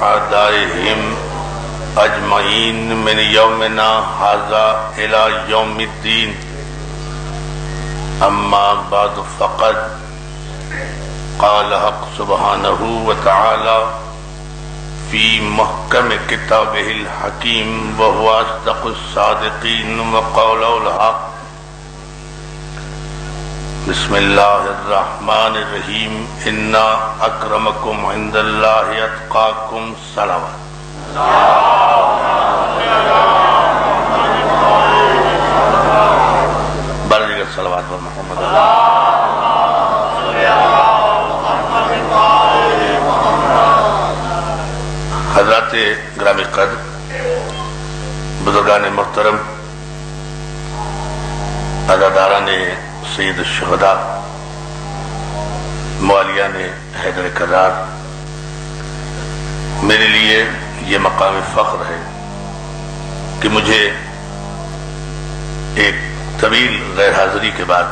أعدائهم أجمعين من يومنا هذا إلى يوم الدين. أما بعد فقد قال حق سبحانه وتعالى في محكم كتابه الحكيم وهو أصدق الصادقين وقوله الحق. بسم الله الرحمن الرحيم. إن أكرمكم عند الله أتقاكم. صلوات. بلغ الصلوات محمد. حضرات گرامی قدر، بزرگان محترم، عزاداران سید الشہداء، موالیان حیدر کرار، میرے لیے یہ مقام فخر ہے کہ مجھے ایک طویل غیر حاضری کے بعد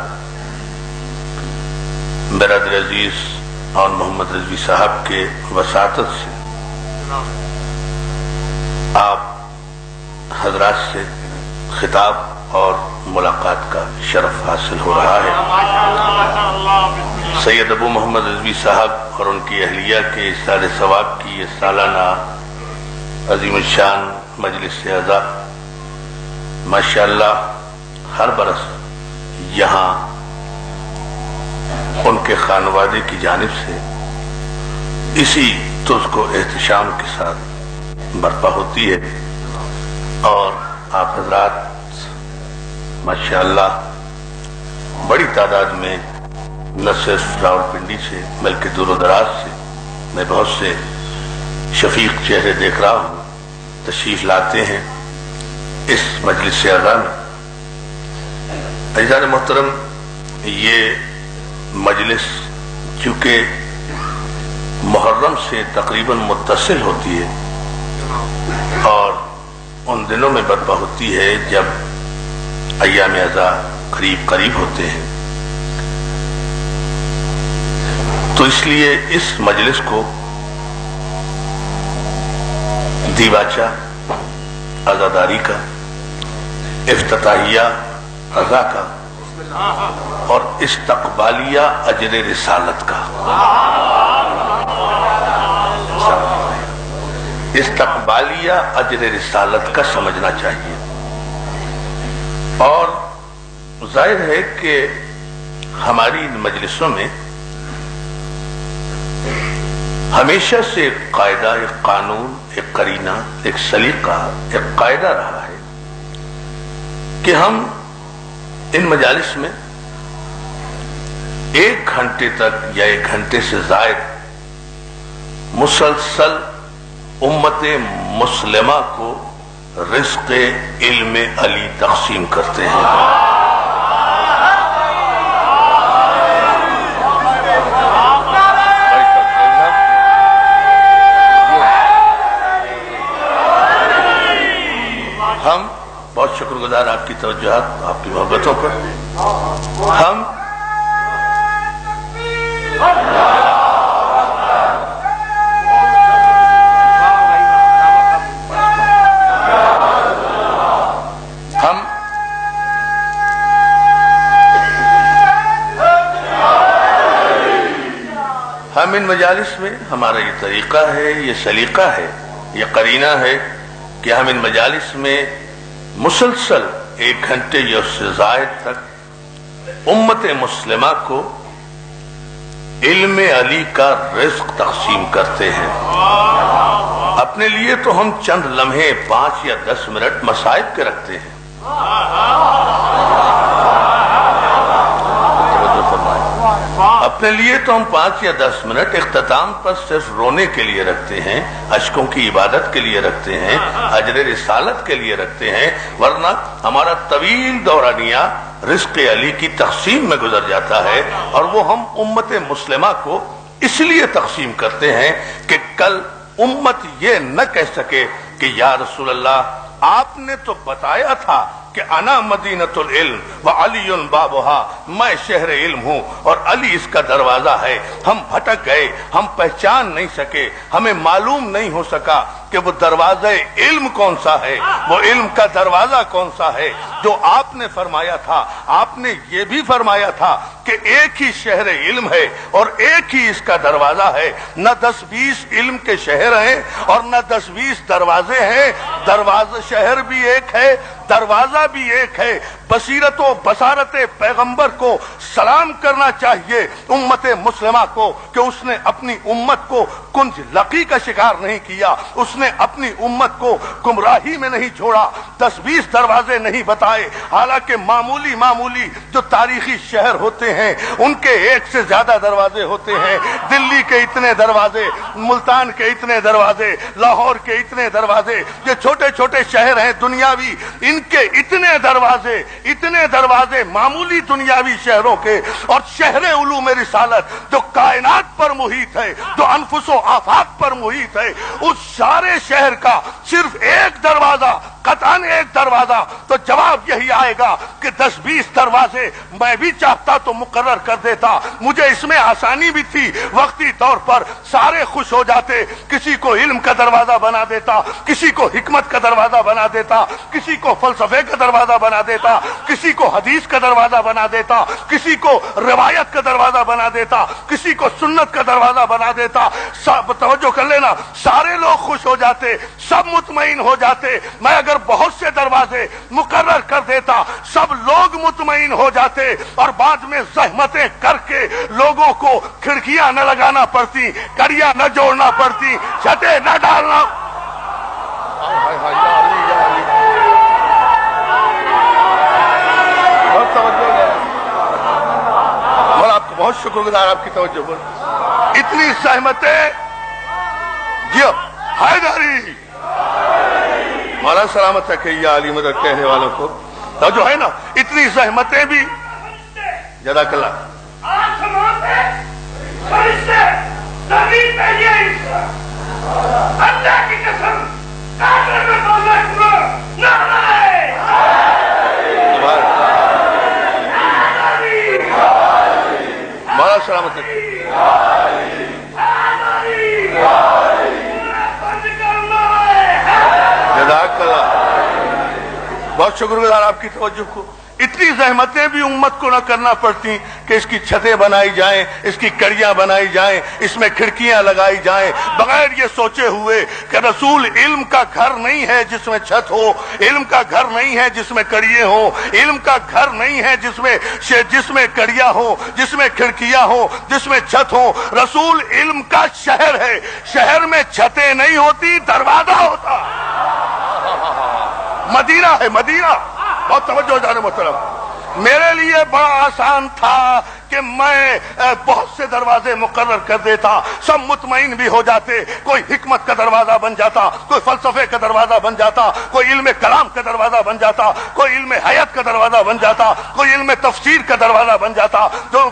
برادر عزیز اور محمد رضوی صاحب کے وساطت سے آپ حضرات سے خطاب اور ملاقات کا شرف حاصل ہو رہا ہے. سید ابو محمد رضوی صاحب اور ان کی اہلیہ کے اصرار ثواب کی یہ سالانہ عظیم الشان مجلس اعزاز ماشاءاللہ ہر برس یہاں ان کے خانوادے کی جانب سے اسی طرز کو احتشام کے ساتھ برپا ہوتی ہے، اور آپ حضرات ماشاءاللہ بڑی تعداد میں نہ صرف راولپنڈی سے بلکہ دور و دراز سے میں بہت سے شفیق چہرے دیکھ رہا ہوں تشریف لاتے ہیں اس مجلس اعزاز میں. عزیزان محترم، یہ مجلس چونکہ محرم سے تقریباً متصل ہوتی ہے اور ان دنوں میں برپا ہوتی ہے جب ایام عزا قریب قریب ہوتے ہیں، تو اس لیے اس مجلس کو دیباچہ عزاداری کا، افتتاحیہ عزا کا اور استقبالیہ اجر رسالت کا، استقبالیہ اجر رسالت کا سمجھنا چاہیے. اور ظاہر ہے کہ ہماری ان مجلسوں میں ہمیشہ سے ایک قاعدہ، ایک قانون، ایک قرینہ، ایک سلیقہ، ایک قاعدہ رہا ہے کہ ہم ان مجالس میں 1 گھنٹے تک یا 1 گھنٹے سے زائد مسلسل امت مسلمہ کو رزق علم علی تقسیم کرتے ہیں. ہم بہت شکر گزار آپ کی توجہات، آپ کی محبتوں پر. ہم ان مجالس میں ہمارا یہ طریقہ ہے، یہ سلیقہ ہے، یہ قرینہ ہے کہ ہم ان مجالس میں مسلسل 1 گھنٹے یا اس سے زائد تک امت مسلمہ کو علم علی کا رزق تقسیم کرتے ہیں. اپنے لیے تو ہم چند لمحے 5 یا 10 منٹ مصائب کے رکھتے ہیں، اپنے لیے تو ہم 5 یا 10 منٹ اختتام پر صرف رونے کے لیے رکھتے ہیں، اشکوں کی عبادت کے لیے رکھتے ہیں، اجر رسالت کے لیے رکھتے ہیں، ورنہ ہمارا طویل دورانیہ رزق علی کی تقسیم میں گزر جاتا ہے. اور وہ ہم امت مسلمہ کو اس لیے تقسیم کرتے ہیں کہ کل امت یہ نہ کہہ سکے کہ یا رسول اللہ آپ نے تو بتایا تھا کہ انا مدینۃ العلم وعلی بابھا، میں شہر علم ہوں اور علی اس کا دروازہ ہے۔ ہم بھٹک گئے، ہم پہچان نہیں سکے، ہمیں معلوم نہیں ہو سکا کہ وہ دروازہ علم کون سا ہے، وہ علم کا دروازہ کون سا ہے جو آپ نے فرمایا تھا۔ آپ نے یہ بھی فرمایا تھا کہ ایک ہی شہر علم ہے اور ایک ہی اس کا دروازہ ہے، نہ 10-20 علم کے شہر ہیں اور نہ 10-20 دروازے ہیں، دروازہ شہر بھی ایک ہے، دروازہ بھی ایک ہے۔ بصیرت و بصارت پیغمبر کو سلام کرنا چاہیے امت مسلمہ کو کہ اس نے اپنی امت کو کنج لقی کا شکار نہیں کیا، اس نے اپنی امت کو گمراہی میں نہیں چھوڑا، 10-20 دروازے نہیں بتائے، حالانکہ معمولی جو تاریخی شہر ہوتے ہیں ان کے ایک سے زیادہ دروازے ہوتے ہیں۔ دلی کے اتنے دروازے، ملتان کے اتنے دروازے، لاہور کے اتنے دروازے، یہ چھوٹے چھوٹے شہر ہیں دنیاوی، ان کے اتنے دروازے معمولی دنیاوی شہروں کے، اور شہر علوم رسالت جو کائنات پر محیط ہے، جو انفس و آفاق پر محیط ہے، اس سارے شہر کا صرف ایک دروازہ، قطعاً ایک دروازہ، تو جواب یہی آئے گا کہ 10-20 دروازے میں بھی چاہتا تو مقرر کر دیتا، مجھے اس میں آسانی بھی تھی، وقتی طور پر سارے خوش ہو جاتے، کسی کو علم کا دروازہ بنا دیتا، کسی کو حکمت کا دروازہ بنا دیتا، کسی کو فلسفے کا دروازہ بنا دیتا، کسی کو حدیث کا دروازہ بنا دیتا، کسی کو روایت کا دروازہ بنا دیتا، کسی کو سنت کا دروازہ بنا دیتا۔ توجہ کر لینا، سارے لوگ خوش ہو جاتے، سب مطمئن ہو جاتے۔ میں اگر بہت سے دروازے مقرر کر دیتا، سب لوگ مطمئن ہو جاتے، اور بعد میں زحمتیں کر کے لوگوں کو کھڑکیاں نہ لگانا پڑتی، کڑیاں نہ جوڑنا پڑتی، چھتیں نہ ڈالنا۔ بہت شکر گزار آپ کی توجہ پر، اتنی زحمتیں، جی حیدری مولا سلامت ہے کہ یا علی مدد کہنے والوں کو جو ہے نا، اتنی زحمتیں بھی، جزاک اللہ، آسمان سے فرشتے زمین پہ یہ اللہ کی قسم کافر میں بولنا شروع نہ رہے۔ مولا سلامت ہے جزاک اللہ، بہت شکر گزار آپ کی توجہ کو۔ اتنی زحمتیں بھی امت کو نہ کرنا پڑتی کہ اس کی چھتیں بنائی جائیں، اس کی کڑیاں بنائی جائیں، اس میں کھڑکیاں لگائی جائیں، بغیر یہ سوچے ہوئے کہ رسول علم کا گھر نہیں ہے جس میں چھت ہو، علم کا گھر نہیں ہے جس میں کڑیے ہوں، علم کا گھر نہیں ہے جس میں کڑیاں ہوں، جس میں کھڑکیاں ہوں، جس میں چھت ہو۔ رسول علم کا شہر ہے، شہر میں چھتیں نہیں ہوتی، دروازہ ہوتا، مدینہ ہے مدینہ۔ بہت توجہ جانے محترم، میرے لیے بڑا آسان تھا کہ میں بہت سے دروازے مقرر کر دیتا، سب مطمئن بھی ہو جاتے، کوئی حکمت کا دروازہ بن جاتا، کوئی فلسفے کا دروازہ بن جاتا، کوئی علم کلام کا دروازہ بن جاتا، کوئی علم حیات کا دروازہ بن جاتا، کوئی علم تفسیر کا دروازہ بن جاتا،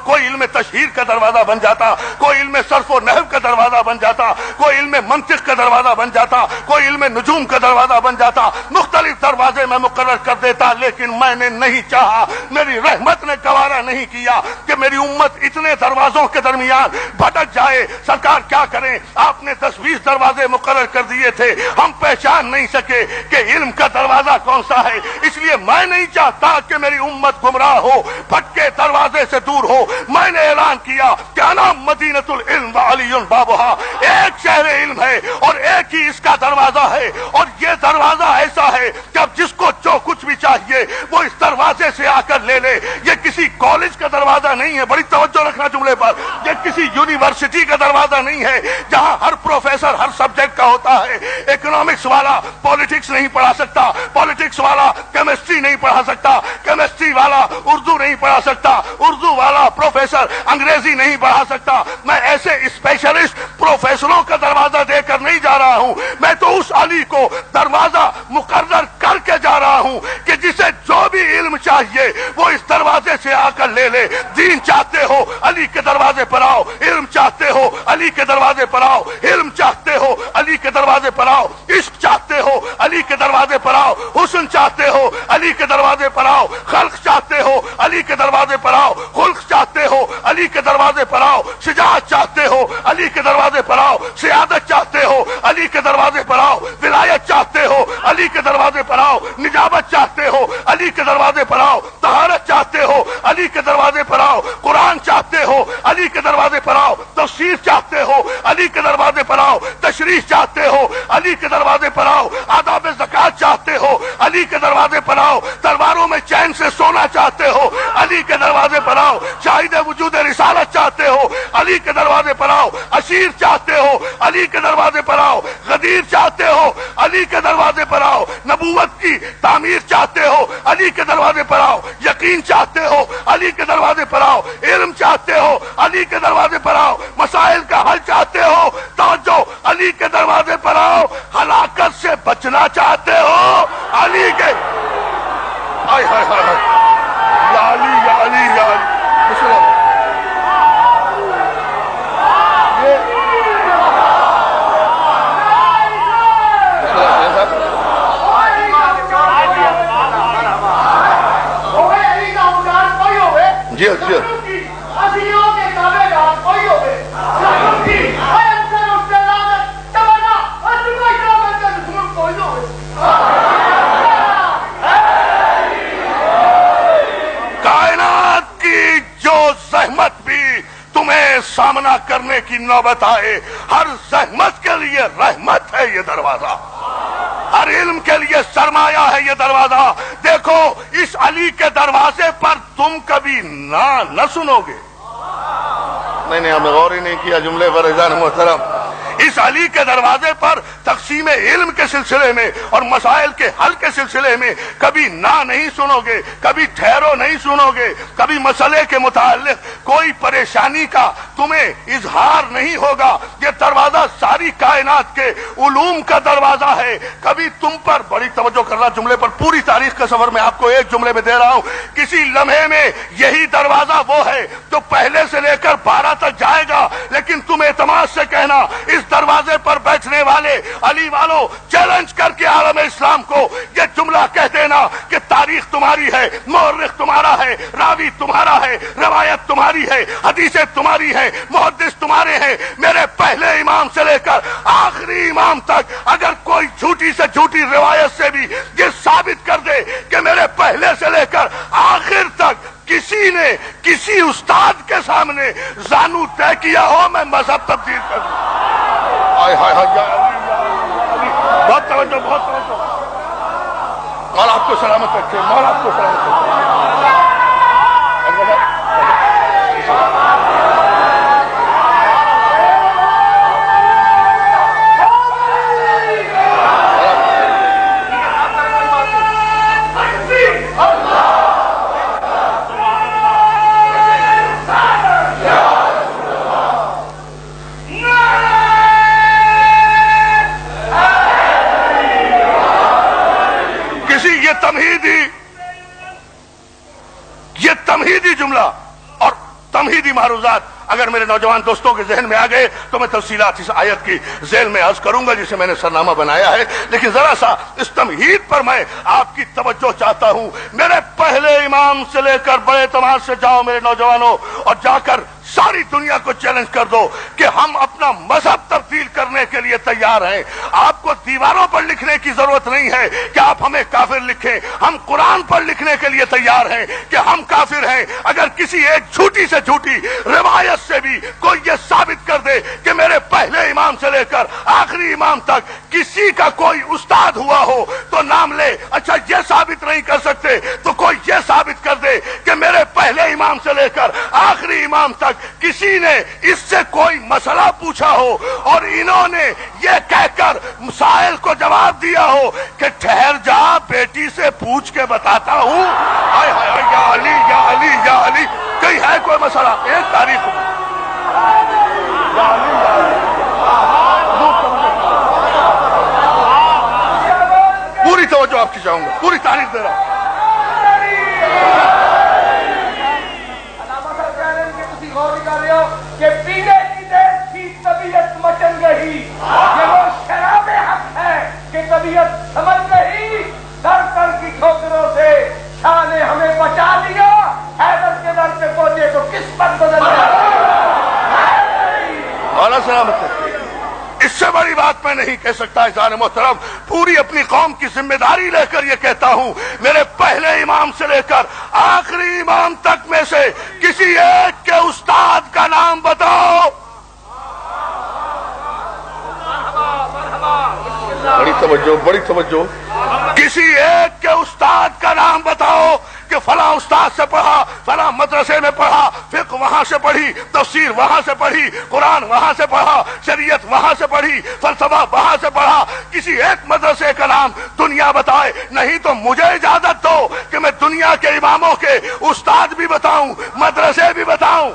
کوئی علم تشہیر کا دروازہ بن جاتا، کوئی علم صرف و نحو کا دروازہ بن جاتا، کوئی علم منطق کا دروازہ بن جاتا، کوئی علم نجوم کا دروازہ بن جاتا، مختلف دروازے میں مقرر کر دیتا، لیکن میں نے نہیں چاہا، میری رحمت نے گوارا نہیں کیا کہ میری امت اتنے دروازوں کے درمیان بھٹک جائے۔ سرکار کیا کریں، آپ نے 10-20 دروازے مقرر کر دیے تھے، ہم پہچان نہیں سکے کہ علم کا دروازہ کون سا ہے، اس لیے میں نہیں چاہتا کہ میری امت گمراہ ہو، بھٹکے دروازے سے دور ہو۔ میں نے اعلان کیا کہ انا مدینۃ العلم وعلی بابھا، ایک شہر علم ہے اور ایک ہی اس کا دروازہ ہے، اور یہ دروازہ ایسا ہے کہ اب جس کو جو کچھ بھی چاہیے وہ اس دروازے سے آ کر لے لے۔ یہ کسی کالج کا دروازہ نہیں ہے، بڑی توجہ رکھنا جملے پر، یہ کسی یونیورسٹی کا دروازہ نہیں ہے جہاں ہر پروفیسر ہر سبجیکٹ کا ہوتا ہے۔ اکنامکس والا پالیٹکس نہیں پڑھا سکتا، پالیٹکس والا کیمسٹری نہیں پڑھا سکتا، کیمسٹری والا اردو نہیں پڑھا سکتا، اردو والا پروفیسر انگریزی نہیں پڑھا سکتا۔ میں ایسے اسپیشلسٹ پروفیسروں کا دروازہ دے کر نہیں جا رہا ہوں، میں تو اس علی کو دروازہ مقرر کر کے جا رہا ہوں کہ جسے جو بھی علم چاہیے وہ اس دروازے سے آ کر لے لے۔ دین چاہتے ہو علی کے دروازے پر آؤ، علم چاہتے ہو علی کے دروازے پر آؤ، علم چاہتے ہو علی کے دروازے پر آؤ، عشق چاہتے ہو علی کے دروازے پر آؤ، حسن چاہتے ہو علی کے دروازے پر آؤ، خلق چاہتے ہو علی کے دروازے پر آؤ، خلق چاہتے ہو علی کے دروازے پر آؤ، شجاعت چاہتے ہو علی کے دروازے پر آؤ، سیادت چاہتے ہو علی کے دروازے پر آؤ، ولایت چاہتے ہو علی کے دروازے پر آؤ، نجابت چاہتے ہو علی کے دروازے پر آؤ، طہارت چاہتے ہو علی کے دروازے پر آؤ، قرآن چاہتے ہو علی کے دروازے پر آؤ، تفسیر چاہتے ہو علی کے دروازے پر آؤ، تشریح چاہتے ہو علی کے دروازے پر آؤ، آداب زکات چاہتے ہو علی کے دروازے پر آؤ، تلواروں میں چین سے سونا چاہتے ہو علی کے دروازے پر آؤ، شاہد وجود رسالت چاہتے ہو علی کے دروازے پر آؤ، اشیر چاہتے ہو علی کے دروازے پر آؤ، غدیر چاہتے ہو علی کے دروازے پر آؤ، نبوت کی تعمیر چاہتے ہو علی کے دروازے پر آؤ، یقین چاہتے ہو علی کے دروازے پر آؤ، علم چاہتے ہو علی کے دروازے پر آؤ، مسائل کا حل چاہتے ہو توجہ علی کے دروازے پر آؤ، ہلاکت سے بچنا چاہتے ہو علی کے آئے ہائے ہائے ہائے یا علی یا علی یا علی مسلم جی جی کائنات کی جو زحمت بھی تمہیں سامنا کرنے کی نوبت آئے، ہر زحمت کے لیے رحمت ہے یہ دروازہ، ہر علم کے لیے سرمایہ ہے یہ دروازہ۔ دیکھو اس علی کے دروازے پر تم کبھی نہ سنو گے۔ نہیں ہم نے غور ہی نہیں کیا جملے پر عزیزان محترم۔ اس علی کے دروازے پر تقسیم علم کے سلسلے میں اور مسائل کے حل کے سلسلے میں کبھی نہ نہیں سنو گے، کبھی ٹھہرو نہیں سنو گے، کبھی مسئلے کے متعلق کوئی پریشانی کا تمہیں اظہار نہیں ہوگا۔ یہ دروازہ ساری کائنات کے علوم کا دروازہ ہے۔ کبھی تم پر بڑی توجہ کرنا جملے پر، پوری تاریخ کا سفر میں آپ کو ایک جملے میں دے رہا ہوں، کسی لمحے میں یہی دروازہ وہ ہے جو پہلے سے لے کر 12 تک جائے گا، لیکن تم اعتماد سے کہنا اس دروازے پر بیٹھنے والے علی والوں چیلنج کر کے عالم اسلام کو یہ جملہ کہہ دینا کہ تاریخ تمہاری ہے، مورخ تمہارا ہے، راوی تمہارا ہے، روایت تمہاری ہے، حدیثیں تمہاری ہیں، محدث تمہارے ہیں۔ میرے پہلے امام سے لے کر آخری امام تک اگر کوئی جھوٹی سے جھوٹی روایت سے بھی یہ ثابت کر دے کہ میرے پہلے سے لے کر آخر تک کسی نے کسی استاد کے سامنے زانو طے کیا ہو میں مذہب تبدیل کر دوں۔ بہت توجہ، بہت توجہ۔ مولا آپ کو سلامت رکھے، مولا آپ کو سلامت رکھے۔ یہ تمہیدی جملہ اور تمہیدی معروضات اگر میرے نوجوان دوستوں کے ذہن میں آ گئے تو میں تفصیلات اس آیت کی ذیل میں عرض کروں گا جسے میں نے سرنامہ بنایا ہے، لیکن ذرا سا اس تمہید پر میں آپ کی توجہ چاہتا ہوں۔ میرے پہلے امام سے لے کر بڑے اعتماد سے جاؤ میرے نوجوانوں، اور جا کر ساری دنیا کو چیلنج کر دو کہ ہم اپنا مذہب تبدیل کرنے کے لیے تیار ہیں۔ آپ کو دیواروں پر لکھنے کی ضرورت نہیں ہے کہ آپ ہمیں کافر لکھیں، ہم قرآن پر لکھنے کے لیے تیار ہیں کہ ہم کافر ہیں۔ اگر کسی ایک جھوٹی سے جھوٹی روایت سے بھی کوئی یہ ثابت کر دے کہ میرے پہلے امام سے لے کر آخری امام تک کسی کا کوئی استاد ہوا ہو تو نام لے۔ اچھا یہ ثابت نہیں کر سکتے تو کوئی یہ ثابت کر دے کہ میرے پہلے امام سے لے کر آخری امام تک کسی نے اس سے کوئی مسئلہ پوچھا ہو اور انہوں نے یہ کہہ کر مسائل کو جواب دیا ہو کہ ٹھہر جا بیٹی سے پوچھ کے بتاتا ہوں۔ ہائے ہائے یا علی یا علی یا علی، کہیں ہے کوئی مسئلہ ایک تاریخ میں؟ یا علی یا علی سلام کھینچاؤں گا، پوری تاریخ دے رہا ہوں۔ کہ پینے کی دیر تھی طبیعت مچل گئی، یہ وہ شراب حق ہے کہ طبیعت سمجھ گئی، در در کی ٹھوکروں سے شاہ نے ہمیں بچا لیا، حیدر کے در پہ پہنچے تو قسمت بدل جائے۔ مولا سلامت ہے، اس سے بڑی بات میں نہیں کہہ سکتا اذان محترم۔ پوری اپنی قوم کی ذمہ داری لے کر یہ کہتا ہوں، میرے پہلے امام سے لے کر آخری امام تک میں سے کسی ایک کے استاد کا نام بتاؤ۔ بڑی توجہ، بڑی توجہ۔ کسی ایک کے استاد کا نام بتاؤ کہ فلاں استاد سے پڑھا، فلاں مدرسے میں پڑھا، فقہ وہاں سے پڑھی، تفسیر وہاں سے پڑھی، قرآن وہاں سے پڑھا، شریعت وہاں سے پڑھی، فلسفہ وہاں سے پڑھا۔ کسی ایک مدرسے کا نام دنیا بتائے، نہیں تو مجھے اجازت دو کہ میں دنیا کے اماموں کے استاد بھی بتاؤں، مدرسے بھی بتاؤں۔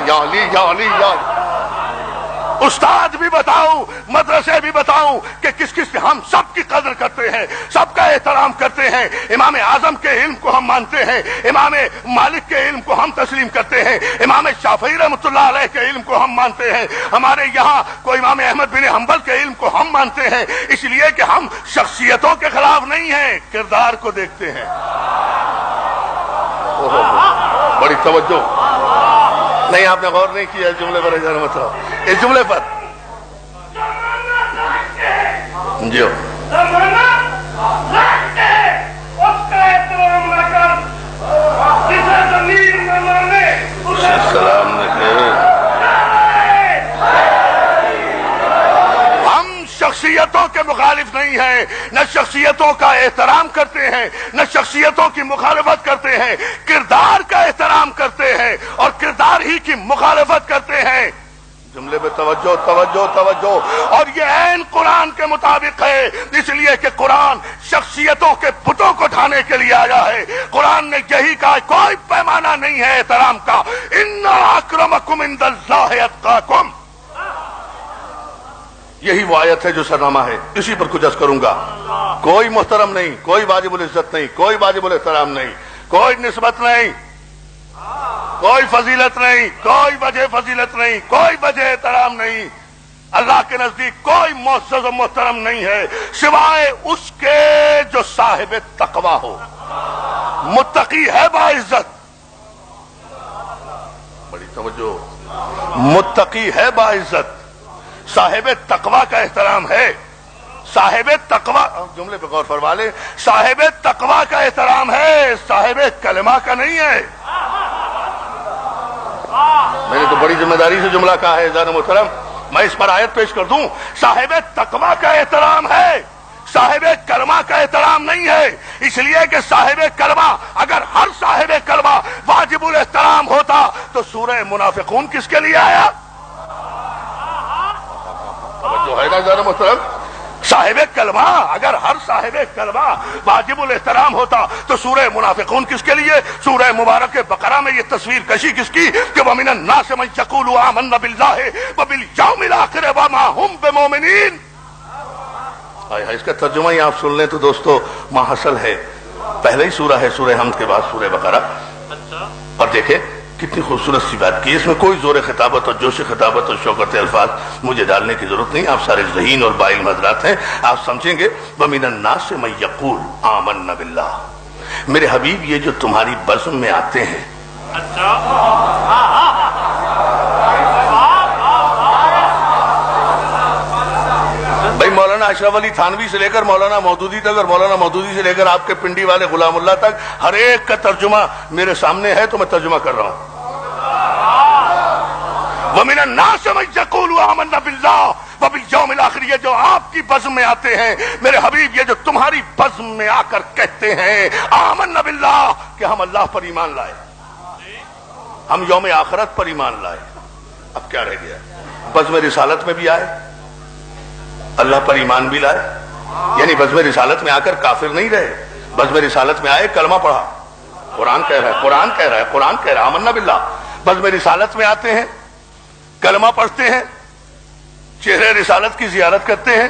یا علی، یا علی، یا علی۔ استاد بھی بتاؤں، مدرسے بھی بتاؤں کہ کس کس ہم سب کی قدر کرتے ہیں، سب کا احترام کرتے ہیں۔ امام اعظم کے علم کو ہم مانتے ہیں، امام مالک کے علم کو ہم تسلیم کرتے ہیں، امام شافعی رحمۃ اللہ علیہ کے علم کو ہم مانتے ہیں، ہمارے یہاں کو امام احمد بن حنبل کے علم کو ہم مانتے ہیں، اس لیے کہ ہم شخصیتوں کے خلاف نہیں ہیں، کردار کو دیکھتے ہیں۔ بڑی توجہ، نہیں آپ نے غور نہیں کیا اس جملے پر، اس جملے پر جی سلام ہم شخصیتوں کے مخالف نہیں ہیں، نہ شخصیتوں کا احترام کرتے ہیں، نہ شخصیتوں کی مخالفت کرتے ہیں، کردار کا احترام کرتے ہیں اور کردار ہی کی مخالفت کرتے ہیں۔ جملے میں توجہ، توجہ، توجہ۔ اور یہ عین قرآن کے مطابق ہے، اس لیے کہ قرآن شخصیتوں کے بتوں کو ڈھانے کے لیے آیا ہے۔ قرآن نے یہی کہا، کوئی پیمانہ نہیں ہے احترام کا، ان اکرمکم عند اللہ اتقاکم۔ یہی وہ آیت ہے جو سرنامہ ہے، اسی پر کچھ عرض کروں گا۔ کوئی محترم نہیں، کوئی واجب العزت نہیں، کوئی واجب الاحترام نہیں، کوئی نسبت نہیں، کوئی فضیلت نہیں، کوئی وجہ فضیلت نہیں، کوئی وجہ احترام نہیں۔ اللہ کے نزدیک کوئی معزز و محترم نہیں ہے سوائے اس کے جو صاحب تقوی ہو، متقی ہے باعزت۔ بڑی توجہ، متقی ہے باعزت، صاحب تقوی کا احترام ہے، صاحب تقوی، جملے پہ غور فرما لیں، صاحب تقوی کا احترام ہے، صاحب کلمہ کا نہیں ہے۔ میں نے تو بڑی ذمہ داری سے جملہ کہا ہے اذان محترم، میں اس پر آیت پیش کر دوں۔ صاحب تقوی کا احترام ہے، صاحب کلمہ کا احترام نہیں ہے، اس لیے کہ صاحب کلمہ، اگر ہر صاحب کلمہ واجب الاحترام ہوتا تو سورہ منافقون کس کے لیے آیا؟ جو ہے نا اذان محترم، صاحب کلمہ، اگر ہر صاحب کلمہ واجب الاحترام ہوتا تو سورہ منافقون کس کے لیے؟ سورہ مبارک بقرہ میں یہ تصویر کشی کس کی کہ وَمِنَ النَّاسِ مَن يَقُولُ آمَنَّا بِاللَّهِ وَبِالْيَوْمِ الْآخِرِ وَمَا هُمْ بِمُؤْمِنِينَ۔ اس کا ترجمہ ہی آپ سن لیں تو دوستو ماحصل ہے، پہلے ہی سورہ ہے، سورہ حمد کے بعد سورہ بقرہ، اور دیکھیں کتنی خوبصورت سی بات کی، اس میں کوئی زور خطابت اور جوش خطابت اور شوکت الفاظ مجھے ڈالنے کی ضرورت نہیں، آپ سارے ذہین اور باعلم حضرات ہیں، آپ سمجھیں گے۔ وَمِنَ النَّاسِ مَن يَقُولُ آمَنَّا بِاللَّهِ، میرے حبیب یہ جو تمہاری بزم میں آتے ہیں، بھائی مولانا اشرف علی تھانوی سے لے کر مولانا مودودی تک اور مولانا مودودی سے لے کر آپ کے پنڈی والے غلام اللہ تک ہر ایک کا ترجمہ میرے سامنے ہے تو میں ترجمہ کر رہا ہوں۔ وَمِنَ النَّاسِ مَن يَقُولُ آمَنَّا بِاللَّهِ وَبِالْيَوْمِ الْآخِرِ، یہ جو آپ کی بزم میں آتے ہیں میرے حبیب، یہ جو تمہاری بزم میں آ کر کہتے ہیں آمنا باللہ، کہ ہم اللہ پر ایمان لائے، ہم یوم آخرت پر ایمان لائے، اب کیا رہ گیا؟ بزم رسالت میں بھی آئے، اللہ پر ایمان بھی لائے، یعنی بزم رسالت میں آ کر کافر نہیں رہے، بزم رسالت میں آئے، کلمہ پڑھا، قرآن کہہ رہا ہے، قرآن کہہ رہا ہے، قرآن کہہ رہا ہے آمنا باللہ، بزم رسالت میں آتے ہیں، کلمہ پڑھتے ہیں، چہرے رسالت کی زیارت کرتے ہیں،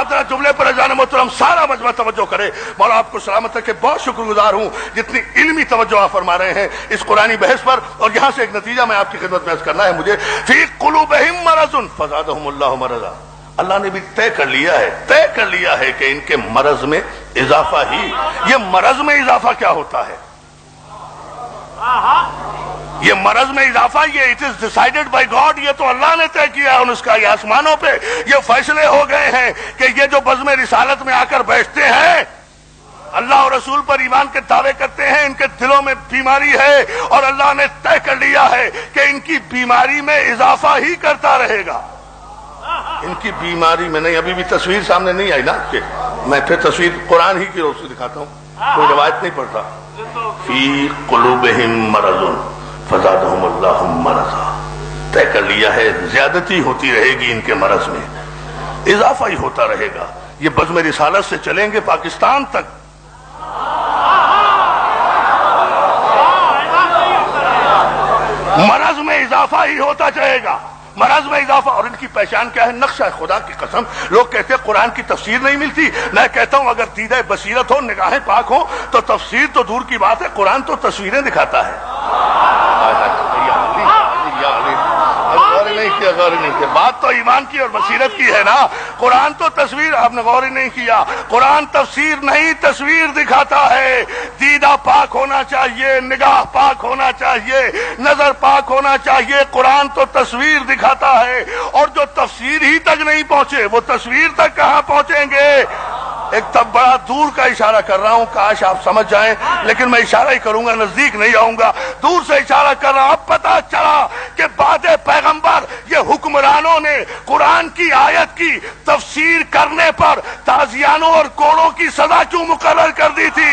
آپ ذرا جملے پر اذان محترم سارا مجمع توجہ کرے. مولا آپ کو سلامت رکھے. بہت شکر گزار ہوں جتنی علمی توجہ آپ فرما رہے ہیں اس قرآنی بحث پر. اور یہاں سے ایک نتیجہ میں آپ کی خدمت میں عرض کرنا ہے مجھے. فی قلوبہم مرض فزادہم اللہ مرضا. اللہ نے بھی طے کر لیا ہے کہ ان کے مرض میں اضافہ ہی. یہ مرض میں اضافہ کیا ہوتا ہے؟ یہ مرض میں اضافہ یہ it is decided by God. یہ تو اللہ نے طے کیا ہے اس کا. یہ آسمانوں پہ یہ فیصلے ہو گئے ہیں کہ یہ جو بزم رسالت میں آ کر بیٹھتے ہیں اللہ اور رسول پر ایمان کے دعوے کرتے ہیں ان کے دلوں میں بیماری ہے اور اللہ نے طے کر لیا ہے کہ ان کی بیماری میں اضافہ ہی کرتا رہے گا. ان کی بیماری میں نہیں. ابھی بھی تصویر سامنے نہیں آئی نا کہ میں پھر تصویر قرآن ہی کی روشنی دکھاتا ہوں. کوئی روایت نہیں پڑھتا. فی قلوبہم مرض فزادہم اللہ مرضا. طے کر لیا ہے زیادتی ہوتی رہے گی ان کے مرض میں, اضافہ ہی ہوتا رہے گا. یہ بزم رسالت سے چلیں گے پاکستان تک. مرض میں اضافہ ہی ہوتا جائے گا. مرض میں اضافہ. اور ان کی پہچان کیا ہے؟ نقشہ. خدا کی قسم لوگ کہتے ہیں قرآن کی تفسیر نہیں ملتی. میں کہتا ہوں اگر دیدہ بصیرت ہو, نگاہیں پاک ہو تو تفسیر تو دور کی بات ہے, قرآن تو تصویریں دکھاتا ہے. غور نہیں کیا. بات تو ایمان کی اور بصیرت کی ہے نا. قرآن تو تصویر. آپ نے غور ہی نہیں کیا. قرآن تفسیر نہیں تصویر دکھاتا ہے. دیدہ پاک ہونا چاہیے, نگاہ پاک ہونا چاہیے, نظر پاک ہونا چاہیے. قرآن تو تصویر دکھاتا ہے. اور جو تفسیر ہی تک نہیں پہنچے وہ تصویر تک کہاں پہنچیں گے؟ ایک تب بڑا دور کا اشارہ کر رہا ہوں, کاش آپ سمجھ جائیں, لیکن میں اشارہ ہی کروں گا, نزدیک نہیں آؤں گا. دور سے اشارہ کر رہا ہوں. اب پتا چلا کہ بعد پیغمبر یہ حکمرانوں نے قرآن کی آیت کی تفسیر کرنے پر تازیانوں اور کوڑوں کی سزا کیوں مقرر کر دی تھی.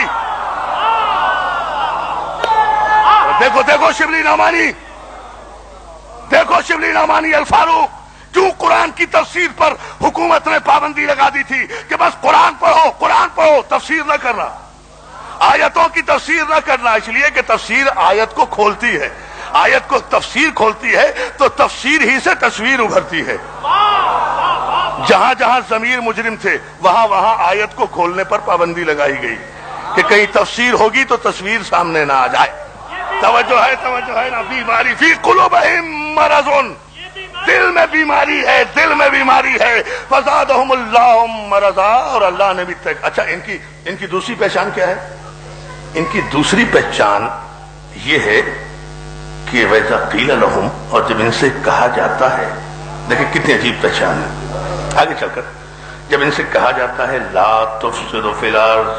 دیکھو شبلی نعمانی, دیکھو شبلی نعمانی الفاروق, کیوں قرآن کی تفسیر پر حکومت نے پابندی لگا دی تھی کہ بس قرآن پڑھو, تفسیر نہ کرنا, آیتوں کی تفسیر نہ کرنا. اس لیے کہ تفسیر آیت کو کھولتی ہے, آیت کو تفسیر کھولتی ہے تو تفسیر ہی سے تصویر ابھرتی ہے. جہاں جہاں ضمیر مجرم تھے وہاں وہاں آیت کو کھولنے پر پابندی لگائی گئی کہ کہیں تفسیر ہوگی تو تصویر سامنے نہ آ جائے. توجہ ہے نا. بیماری فی قلوبہم مرض, دل میں بیماری ہے. فزادہم اللہ مرضا. اور اللہ نے بھی اچھا ان کی دوسری پہچان کیا ہے؟ ان کی دوسری پہچان یہ ہے کہ وَإِذَا قِيلَ لَهُمْ, اور جب ان سے کہا جاتا ہے, دیکھیں کتنی عجیب پہچان ہے. آگے چل کر جب ان سے کہا جاتا ہے لا تفسدوا فی الارض,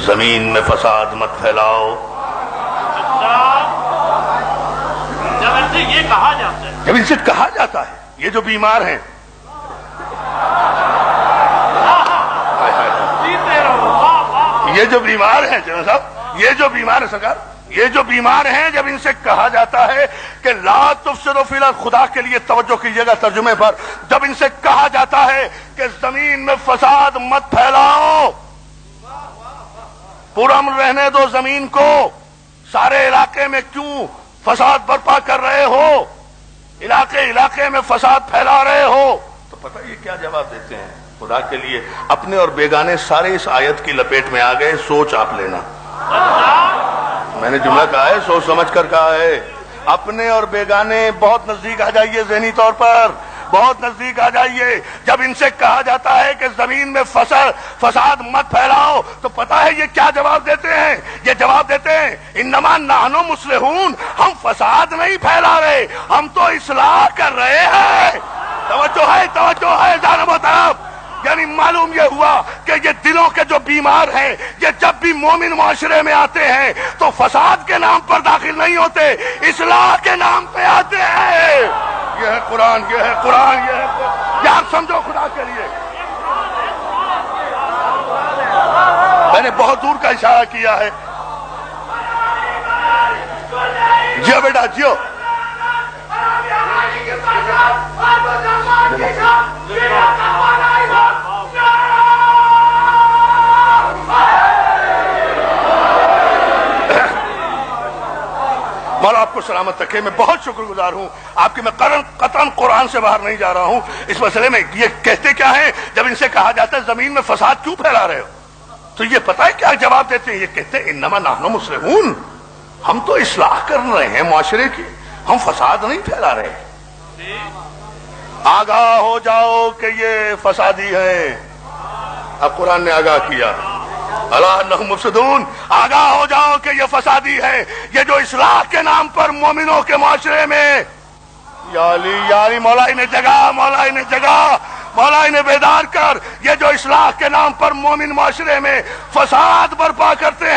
زمین میں فساد مت پھیلاؤ. جب ان سے کہا جاتا ہے یہ جو بیمار ہیں, یہ جو بیمار ہیں جناب صاحب, یہ جو بیمار ہیں سرکار, یہ جو بیمار ہیں, جب ان سے کہا جاتا ہے کہ لا تفسدوا فی الارض, خدا کے لیے توجہ کیجیے گا ترجمے پر, جب ان سے کہا جاتا ہے کہ زمین میں فساد مت پھیلاؤ, پرامن رہنے دو زمین کو, سارے علاقے میں کیوں فساد برپا کر رہے ہو, علاقے میں فساد پھیلا رہے ہو, تو پتہ یہ کیا جواب دیتے ہیں؟ خدا کے لیے اپنے اور بیگانے سارے اس آیت کی لپیٹ میں آ گئے. سوچ آپ لینا, میں نے جملہ کہا ہے, سوچ سمجھ کر کہا ہے. اپنے اور بیگانے بہت نزدیک آ جائیے, ذہنی طور پر بہت نزدیک آ جائیے. جب ان سے کہا جاتا ہے کہ زمین میں فساد مت پھیلاؤ, تو پتا ہے یہ کیا جواب دیتے ہیں؟ یہ جواب دیتے ہیں انما نحن مصلحون, ہم فساد نہیں پھیلا رہے, ہم تو اصلاح کر رہے ہیں. توجہ ہے جانب و طرف. یعنی معلوم یہ ہوا کہ یہ دلوں کے جو بیمار ہیں یہ جب بھی مومن معاشرے میں آتے ہیں تو فساد کے نام پر داخل نہیں ہوتے, اصلاح کے نام پہ آتے ہیں. یہ ہے قرآن, یہ ہے قرآن. یہ آپ سمجھو خدا کے لیے. میں نے بہت دور کا اشارہ کیا ہے. جیو بیٹا جیو. مولا آپ کو سلامت رکھے. میں بہت شکر گزار ہوں آپ کے میں قطعاً قرآن سے باہر نہیں جا رہا ہوں اس مسئلے میں. یہ کہتے کیا ہیں جب ان سے کہا جاتا ہے زمین میں فساد کیوں پھیلا رہے ہو, تو یہ پتہ ہے کیا جواب دیتے ہیں؟ یہ کہتے ہیں انما نحن مصلحون, ہم تو اصلاح کر رہے ہیں معاشرے کی, ہم فساد نہیں پھیلا رہے. آگاہ ہو جاؤ کہ یہ فسادی ہے. اب قرآن نے آگاہ کیا, الا انہم مفسدون, آگاہ ہو جاؤ کہ یہ فسادی ہے. یہ جو اصلاح کے نام پر مومنوں کے معاشرے میں یاری مولائی نے جگہ مولا انہیں بیدار کر. یہ جو اصلاح کے نام پر مومن معاشرے میں فساد برپا کرتے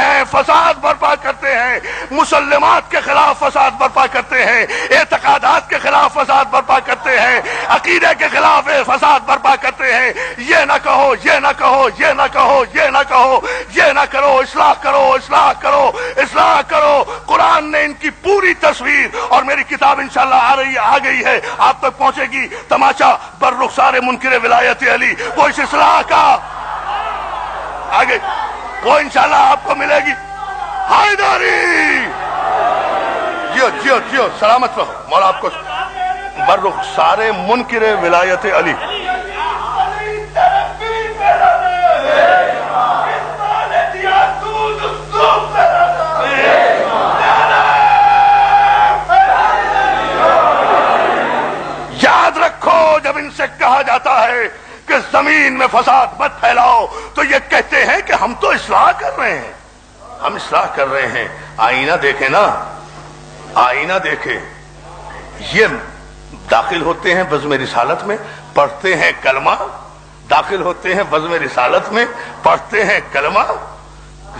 ہیں, مسلمات کے خلاف فساد برپا کرتے ہیں, اعتقادات کے خلاف فساد برپا کرتے ہیں, عقیدے کے خلاف فساد برپا کرتے ہیں. یہ نہ کہو, یہ نہ کہو, یہ نہ کہو, یہ نہ کہو, یہ نہ کرو, اصلاح کرو, اصلاح کرو, اصلاح کرو. قرآن نے ان کی پوری تصویر, اور میری کتاب انشاءاللہ آ گئی ہے, آپ تک پہنچے گی. تماشا بر رخسار منکر ولایت علی, وہ اس اصلاح کا آگے وہ انشاءاللہ آپ کو ملے گی. حیدری جیو سلامت رہو. مولا آپ کو بر رخسار منکر ولایت علی. یاد رکھو جب ان سے کہا جاتا ہے کہ زمین میں فساد مت پھیلاؤ, تو یہ کہتے ہیں کہ ہم تو اصلاح کر رہے ہیں, ہم اصلاح کر رہے ہیں. آئینہ دیکھیں نا, آئینہ دیکھیں. یہ داخل ہوتے ہیں بزم رسالت میں, پڑھتے ہیں کلمہ, داخل ہوتے ہیں بزم رسالت میں, پڑھتے ہیں کلمہ,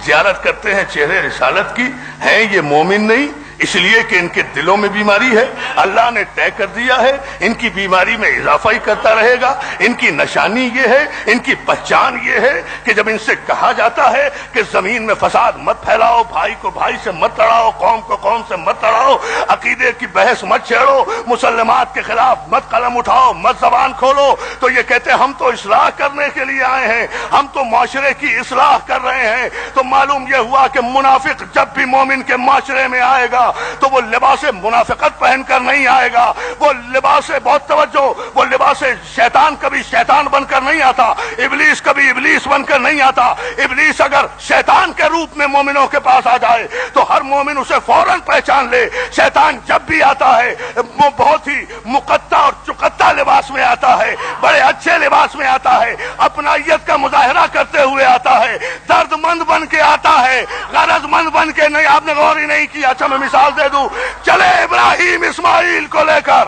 زیارت کرتے ہیں چہرے رسالت کی. ہیں یہ مومن نہیں, اس لیے کہ ان کے دلوں میں بیماری ہے. اللہ نے طے کر دیا ہے ان کی بیماری میں اضافہ ہی کرتا رہے گا. ان کی نشانی یہ ہے, ان کی پہچان یہ ہے کہ جب ان سے کہا جاتا ہے کہ زمین میں فساد مت پھیلاؤ, بھائی کو بھائی سے مت لڑاؤ, قوم کو قوم سے مت لڑاؤ, عقیدے کی بحث مت چھیڑو, مسلمات کے خلاف مت قلم اٹھاؤ, مت زبان کھولو, تو یہ کہتے ہیں ہم تو اصلاح کرنے کے لیے آئے ہیں, ہم تو معاشرے کی اصلاح کر رہے ہیں. تو معلوم یہ ہوا کہ منافق جب بھی مومن کے معاشرے میں آئے گا تو وہ لباس منافقت پہن کر نہیں آئے گا. وہ لباس, بہت توجہ, وہ لباس شیطان کبھی شیطان بن کر نہیں آتا, ابلیس کبھی ابلیس بن کر نہیں آتا. ابلیس اگر شیطان کے روپ میں مومنوں کے پاس آ جائے تو ہر مومن اسے فوراً پہچان لے. شیطان جب بھی آتا ہے وہ بہت ہی مقطع اور چقطع لباس میں آتا ہے, بڑے اچھے لباس میں آتا ہے, اپنائیت کا مظاہرہ کرتے ہوئے آتا ہے, درد مند بن کے آتا ہے, غرض مند بن کے نہیں. آپ نے غور ہی نہیں کیا. اچھا میں مثال دے دوں, چلے ابراہیم اسماعیل کو لے کر,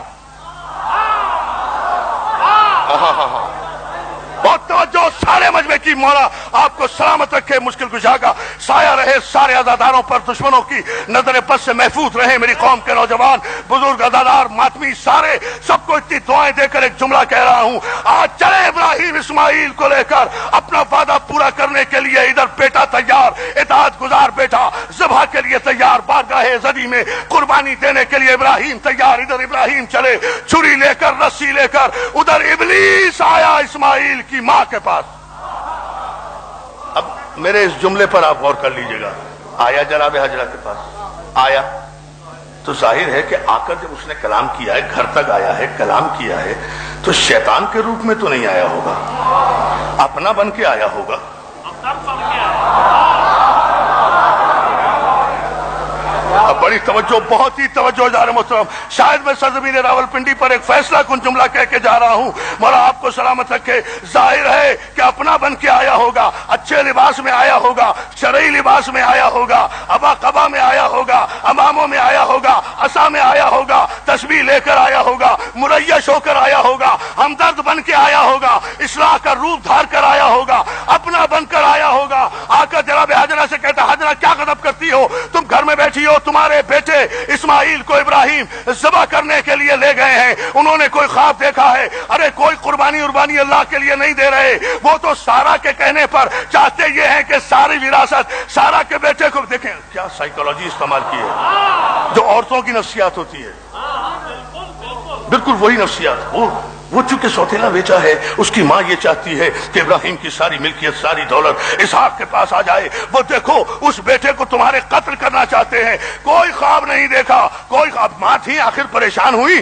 بہت توجہ, سارے مجمع کی. مولا آپ کو سلامت رکھے, مشکل کشا کا سایہ رہے سارے عزاداروں پر, دشمنوں کی نظر بد سے محفوظ رہے. میری قوم کے نوجوان, بزرگ, عزادار, ماتمی, سارے سب کو اتنی دعائیں دے کر ایک جملہ کہہ رہا ہوں. آج چلے ابراہیم اسماعیل کو لے کر اپنا وعدہ پورا کرنے کے لیے. ادھر بیٹا تیار, اطاعت گزار بیٹا, ذبح کے لیے تیار, بارگاہ زدی میں قربانی دینے کے لیے ابراہیم تیار. ادھر ابراہیم چلے چھری لے کر, رسی لے کر, ادھر ابلیس آیا اسماعیل کی ماں کے پاس. اب میرے اس جملے پر آپ غور کر لیجئے گا. آیا جناب حجرہ کے پاس, آیا تو ظاہر ہے کہ آ کر جب اس نے کلام کیا ہے, گھر تک آیا ہے, کلام کیا ہے, تو شیطان کے روپ میں تو نہیں آیا ہوگا, اپنا بن کے آیا ہوگا. بڑی توجہ, بہت ہی توجہ جا رہے محترم. شاید میں سرزمین راولپنڈی پر ایک فیصلہ کن جملہ کہہ کے جا رہا ہوں. مولا آپ کو سلامت رکھے. ظاہر ہے کہ اپنا بن کے آیا ہوگا, اچھے لباس میں آیا ہوگا, شرعی لباس میں آیا ہوگا, ابا قبا میں آیا ہوگا, اماموں میں آیا ہوگا, عصا میں آیا ہوگا, تسبیح لے کر آیا ہوگا, مریش ہو کر آیا ہوگا, ہمدرد بن کے آیا ہوگا, اصلاح کا روپ دھار کر آیا ہوگا, اپنا بن کر آیا ہوگا. آ کر جناب حجرہ سے کہتا, حجرہ کیا غضب کرتی ہو, تم گھر میں بیٹھی ہو, تمہارے بیٹے اسماعیل کو ابراہیم ذبح کرنے کے لیے لے گئے ہیں, انہوں نے کوئی خواب دیکھا ہے. ارے کوئی قربانی اربانی اللہ کے لیے نہیں دے رہے, وہ تو سارا کے کہنے پر چاہتے یہ ہیں کہ ساری وراثت سارا کے بیٹے کو. دیکھیں کیا سائیکالوجی استعمال کی ہے, جو عورتوں کی نفسیات ہوتی ہے, بالکل وہی نفسیات. وہ چونکہ سوتیلا بیٹا ہے, اس کی ماں یہ چاہتی ہے کہ ابراہیم کی ساری ملکیت, ساری دولت اسحاق کے پاس آ جائے. وہ دیکھو اس بیٹے کو تمہارے قتل کرنا چاہتے ہیں. کوئی خواب نہیں دیکھا, کوئی خواب. ماں تھی آخر پریشان ہوئی,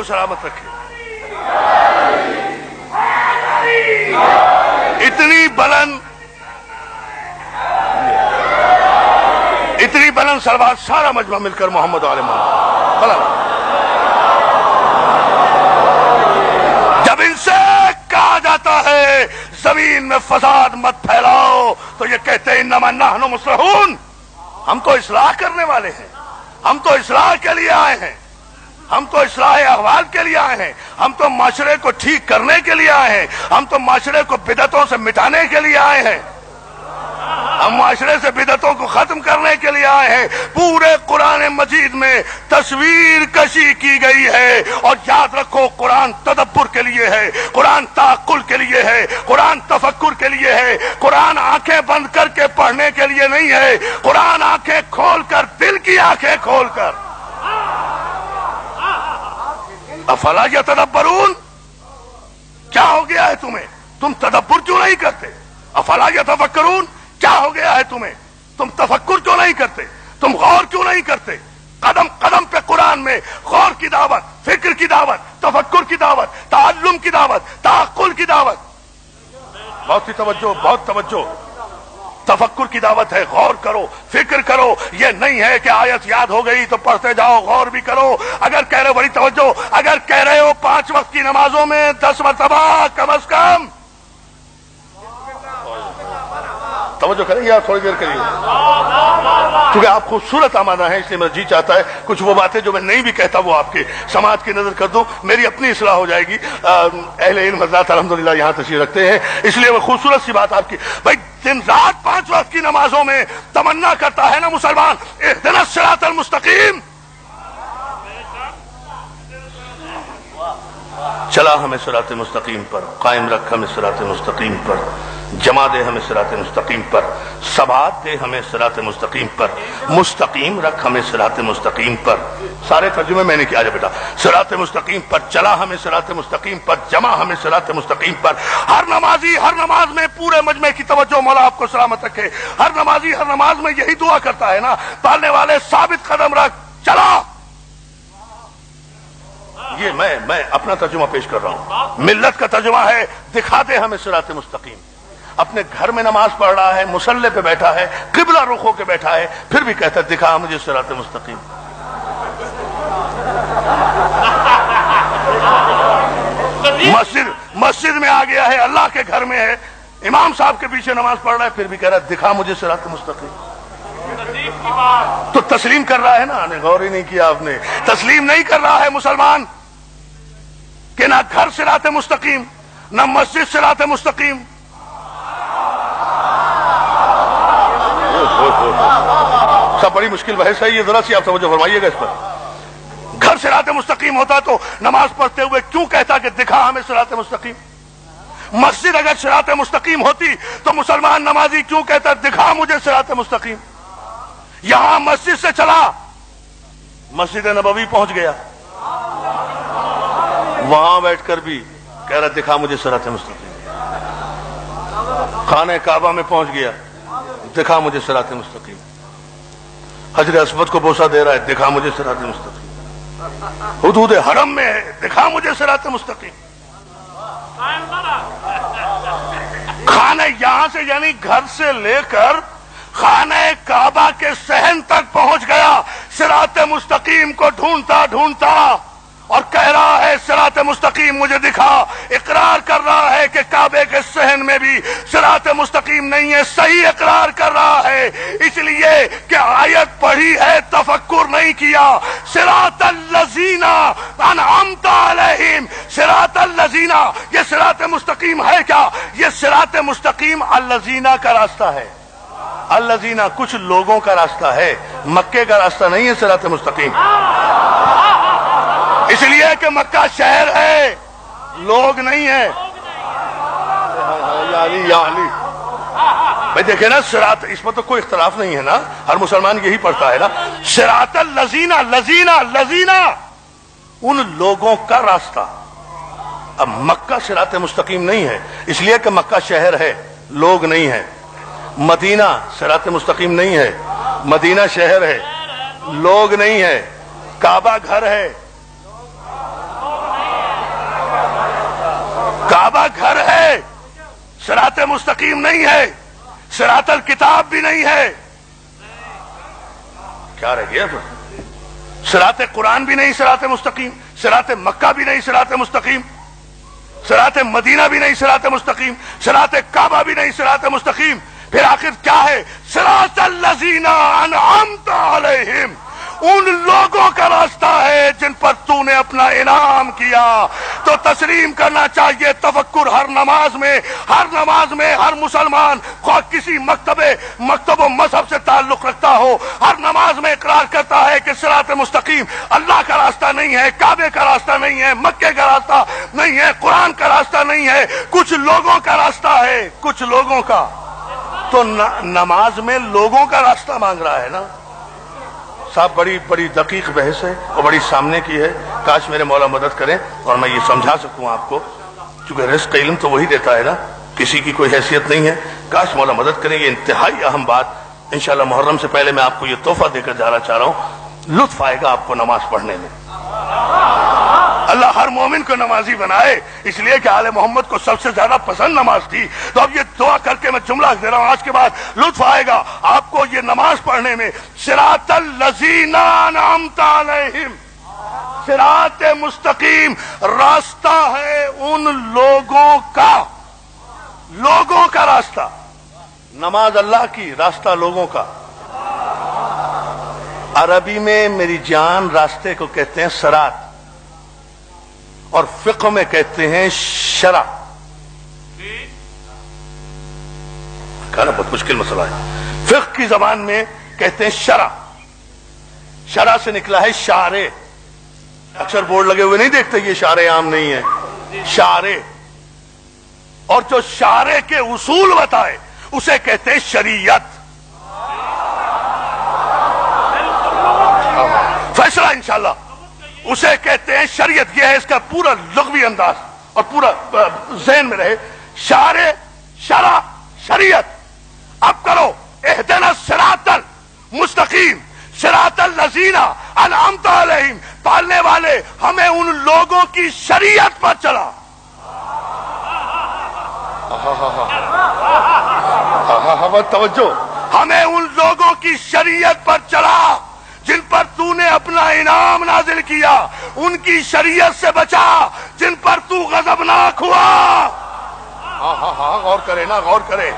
کو سلامت رکھے. اتنی بلند سلوات سارا مجمع مل کر محمد علیہ محمد بلند. جب ان سے کہا جاتا ہے زمین میں فساد مت پھیلاؤ تو یہ کہتے ہیں انما نحن مصلحون، ہم تو اصلاح کرنے والے ہیں، ہم تو اصلاح کے لیے آئے ہیں، ہم تو اصلاح احوال کے لیے آئے ہیں، ہم تو معاشرے کو ٹھیک کرنے کے لیے آئے ہیں، ہم تو معاشرے کو بدعتوں سے مٹانے کے لیے آئے ہیں، ہم معاشرے سے بدعتوں کو ختم کرنے کے لیے آئے ہیں. پورے قرآن مجید میں تصویر کشی کی گئی ہے، اور یاد رکھو قرآن تدبر کے لیے ہے، قرآن تعقل کے لیے ہے، قرآن تفکر کے لیے ہے، قرآن آنکھیں بند کر کے پڑھنے کے لیے نہیں ہے، قرآن آنکھیں کھول کر، دل کی آنکھیں کھول کر. افلا یتدبرون، کیا ہو گیا ہے تمہیں؟ تم تدبر کیوں نہیں کرتے؟ افلا یتفکرون، کیا ہو گیا ہے تمہیں؟ تم تفکر کیوں نہیں کرتے؟ تم غور کیوں نہیں کرتے؟ قدم قدم پہ قرآن میں غور کی دعوت، فکر کی دعوت، تفکر کی دعوت، تعلم کی دعوت، تعقل کی دعوت. بہت ہی توجہ، بہت توجہ. تفکر کی دعوت ہے، غور کرو، فکر کرو. یہ نہیں ہے کہ آیت یاد ہو گئی تو پڑھتے جاؤ، غور بھی کرو. اگر کہہ رہے ہو بڑی توجہ، اگر کہہ رہے ہو 5 وقت کی نمازوں میں 10 مرتبہ کم از کم توجہ کریں یا تھوڑی دیر کے لیے، کیونکہ آپ خوبصورت آمادہ ہیں، اس لیے میرا جی چاہتا ہے کچھ وہ باتیں جو میں نہیں بھی کہتا وہ آپ کے سماعت کی نظر کر دوں، میری اپنی اصلاح ہو جائے گی. اہل علم حضرات الحمدللہ یہاں تشریف رکھتے ہیں، اس لیے وہ خوبصورت سی بات آپ کی. بھائی دن رات 5 وقت کی نمازوں میں تمنا کرتا ہے نا مسلمان، اہدنا الصراط المستقیم، چلا ہمیں صراط مستقیم پر، قائم رکھ ہمیں صراط مستقیم پر، جما دے ہمیں صراط مستقیم پر، ثبات دے ہمیں صراط مستقیم پر، مستقیم رکھ ہمیں صراط مستقیم پر. سارے ترجمے میں نے کیا جا بیٹا. صراط مستقیم پر، چلا ہمیں صراط مستقیم پر، جمع ہمیں صراط مستقیم پر. ہر نمازی ہر نماز میں پورے مجمع کی توجہ، مولا آپ کو سلامت رکھے. ہر نمازی ہر نماز میں یہی دعا کرتا ہے نا، پالنے والے ثابت قدم رکھ، چلا. یہ میں اپنا ترجمہ پیش کر رہا ہوں، ملت کا ترجمہ ہے دکھا دے ہمیں صراط مستقیم. اپنے گھر میں نماز پڑھ رہا ہے، مصلی پہ بیٹھا ہے، قبلہ رخ ہو کے بیٹھا ہے، پھر بھی کہتا ہے دکھا مجھے صراط مستقیم. مسجد میں آ گیا ہے، اللہ کے گھر میں ہے، امام صاحب کے پیچھے نماز پڑھ رہا ہے، پھر بھی کہہ رہا ہے دکھا مجھے صراط مستقیم. تو تسلیم کر رہا ہے نا، غور ہی نہیں کیا آپ نے. تسلیم نہیں کر رہا ہے مسلمان کہ نہ گھر صراط مستقیم، نہ مسجد صراط مستقیم. سب بڑی مشکل بحث ہے یہ، ذرا سی آپ توجہ فرمائیے گا اس پر. گھر صراط مستقیم ہوتا تو نماز پڑھتے ہوئے کیوں کہتا کہ دکھا ہمیں صراط مستقیم؟ مسجد اگر صراط مستقیم ہوتی تو مسلمان نمازی کیوں کہتا دکھا مجھے صراط مستقیم؟ یہاں مسجد سے چلا، مسجد نبوی پہنچ گیا، وہاں بیٹھ کر بھی کہہ رہا دکھا مجھے صراط مستقیم. خانہ کعبہ میں پہنچ گیا، دکھا مجھے صراط مستقیم. حجر اسود کو بوسہ دے رہا ہے، دکھا مجھے صراط مستقیم. حدود حرم میں ہے، دکھا مجھے صراط مستقیم. خانہ یہاں سے یعنی گھر سے لے کر خانہ کعبہ کے صحن تک پہنچ گیا، صراط مستقیم کو ڈھونڈتا ڈھونڈتا، اور کہہ رہا ہے صراط مستقیم مجھے دکھا. اقرار کر رہا ہے کہ کعبے کے صحن میں بھی صراط مستقیم نہیں ہے. صحیح اقرار کر رہا ہے، اس لیے کہ آیت پڑھی ہے، تفکر نہیں کیا. صراط الذین انعمت علیہم، صراط الذین، یہ صراط مستقیم ہے کیا؟ یہ صراط مستقیم الذین کا راستہ ہے. الذین کچھ لوگوں کا راستہ ہے، مکے کا راستہ نہیں ہے صراط مستقیم. اس لیے کہ مکہ شہر ہے، لوگ نہیں ہے. بھائی دیکھیں نا صراط، اس پر تو کوئی اختلاف نہیں ہے نا، ہر مسلمان یہی پڑھتا ہے نا. صراط الذین، لذین ان لوگوں کا راستہ. اب مکہ صراط مستقیم نہیں ہے، اس لیے کہ مکہ شہر ہے، لوگ نہیں ہے. مدینہ صراط مستقیم نہیں ہے، مدینہ شہر ہے، لوگ نہیں ہے. کعبہ گھر ہے، کعبہ گھر ہے، صراط مستقیم نہیں ہے، صراط الکتاب بھی نہیں ہے، کیا رہ گیا؟ صراط قرآن بھی نہیں صراط مستقیم، صراط مکہ بھی نہیں صراط مستقیم، صراط مدینہ بھی نہیں صراط مستقیم، صراط کعبہ بھی نہیں صراط مستقیم، پھر آخر کیا ہے؟ صراط الذین انعمت علیہم، ان لوگوں کا راستہ ہے جن پر تو نے اپنا انعام کیا۔ تو تسلیم کرنا چاہیے تفکر ہر نماز میں ہر مسلمان خواہ کسی مکتب و مذہب سے تعلق رکھتا ہو، ہر نماز میں اقرار کرتا ہے کہ صراط مستقیم اللہ کا راستہ نہیں ہے، کعبے کا راستہ نہیں ہے، مکے کا راستہ نہیں ہے، قرآن کا راستہ نہیں ہے، کچھ لوگوں کا راستہ ہے، کچھ لوگوں کا۔ تو نماز میں لوگوں کا راستہ مانگ رہا ہے نا صاحب۔ بڑی دقیق بحث ہے اور بڑی سامنے کی ہے، کاش میرے مولا مدد کریں اور میں یہ سمجھا سکوں آپ کو، چونکہ رزق علم تو وہی دیتا ہے نا، کسی کی کوئی حیثیت نہیں ہے۔ کاش مولا مدد کریں، یہ انتہائی اہم بات انشاءاللہ محرم سے پہلے میں آپ کو یہ تحفہ دے کر جانا چاہ رہا ہوں، لطف آئے گا آپ کو نماز پڑھنے میں۔ اللہ ہر مومن کو نمازی بنائے، اس لیے کہ آل محمد کو سب سے زیادہ پسند نماز تھی۔ تو اب یہ دعا کر کے میں جملہ دے رہا ہوں، آج کے بعد لطف آئے گا آپ کو یہ نماز پڑھنے میں۔ صراط الذین انعمت علیہم، صراط مستقیم راستہ ہے ان لوگوں کا راستہ، نماز اللہ کی، راستہ لوگوں کا۔ عربی میں میری جان راستے کو کہتے ہیں صراط، اور فقہ میں کہتے ہیں شرع۔ کہنا بہت مشکل مسئلہ ہے، فقہ کی زبان میں کہتے ہیں شرع، شرع سے نکلا ہے شارع۔ اکثر بورڈ لگے ہوئے نہیں دیکھتے، یہ شارع عام نہیں ہے، شارع، اور جو شارع کے اصول بتائے اسے کہتے ہیں شریعت۔ فیصلہ انشاءاللہ اسے کہتے ہیں شریعت، یہ ہے اس کا پورا لغوی انداز اور پورا ذہن میں رہے، شارع، شرع، شریعت۔ اب کرو اہدنا الصراط المستقیم صراط الذین انعمت علیہم، پالنے والے ہمیں ان لوگوں کی شریعت پر چلا۔ توجہ، ہمیں ان لوگوں کی شریعت پر چلا جن پر تو نے اپنا انعام نازل کیا، ان کی شریعت سے بچا جن پر تو غضبناک ہوا۔ غور کرے نا، غور کرے،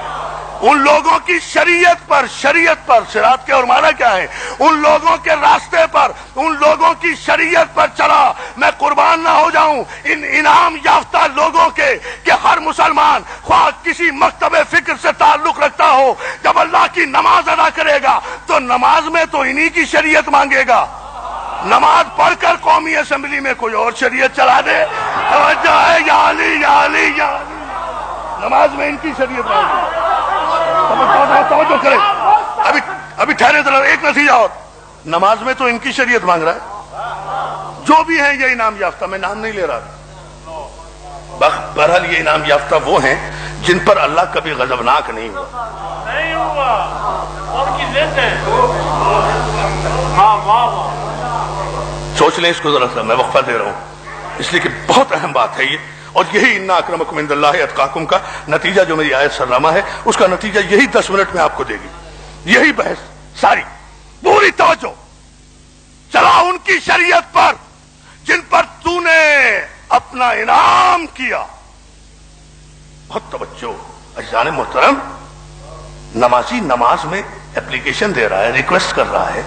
ان لوگوں کی شریعت پر صراط کے اور معنی کیا ہے؟ ان لوگوں کے راستے پر، ان لوگوں کی شریعت پر چلا۔ میں قربان نہ ہو جاؤں ان انعام یافتہ لوگوں کے کہ ہر مسلمان خواہ کسی مکتب فکر سے تعلق رکھتا ہو، جب اللہ کی نماز ادا کرے گا تو نماز میں تو انہی کی شریعت مانگے گا، نماز پڑھ کر قومی اسمبلی میں کوئی اور شریعت چلا دے، توجہ ہے، یا علی یا علی یا علی، نماز میں ان کی شریعت مانگے۔ توجہ کرے، ابھی ٹھہرے ذرا، ایک نتیجہ اور، نماز میں تو ان کی شریعت مانگ رہا ہے، جو بھی ہیں یہ انعام یافتہ، میں نام نہیں لے رہا، بہرحال یہ انعام یافتہ وہ ہیں جن پر اللہ کبھی غضبناک نہیں ہوا۔ ان کی ذات ہے، سوچ لیں اس کو ذرا سا، میں وقفہ دے رہا ہوں اس لیے کہ بہت اہم بات ہے یہ، اور یہی ان اکرمکم عند اللہ اتقاکم کا نتیجہ جو میری آیت سرنامہ ہے، اس کا نتیجہ یہی 10 منٹ میں آپ کو دے گی، یہی بحث ساری، پوری توجہ۔ چلا ان کی شریعت پر جن پر تو نے اپنا انعام کیا۔ بہت توجہ عزیزان محترم، نمازی نماز میں اپلیکیشن دے رہا ہے، ریکویسٹ کر رہا ہے،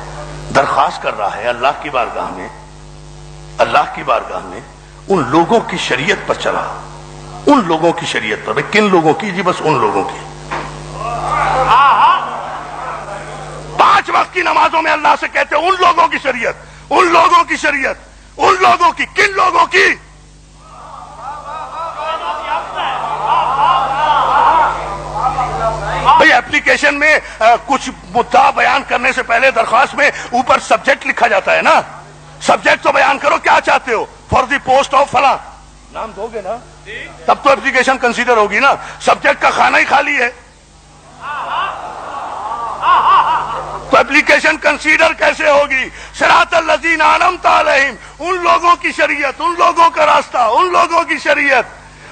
درخواست کر رہا ہے اللہ کی بارگاہ میں ان لوگوں کی شریعت پر چلا، ان لوگوں کی شریعت پر۔ کن لوگوں کی؟ جی بس ان لوگوں کی۔ 5 وقت کی نمازوں میں اللہ سے کہتے ہیں ان لوگوں کی شریعت، ان لوگوں کی شریعت، ان لوگوں کی۔ کن لوگوں کی؟ بھئی اپلیکیشن میں کچھ مدعا بیان کرنے سے پہلے درخواست میں اوپر سبجیکٹ لکھا جاتا ہے نا، سبجیکٹ تو بیان کرو، کیا چاہتے ہو؟ فار دی پوسٹ آف فلاں، نام دو گے نا، تب تو اپلیکیشن کنسیڈر ہوگی نا، سبجیکٹ کا خانہ ہی خالی ہے تو اپلیکیشن کنسیڈر کیسے ہوگی؟ صراط الذین انعمت علیہم، ان لوگوں کی شریعت، ان لوگوں کا راستہ، ان لوگوں کی شریعت۔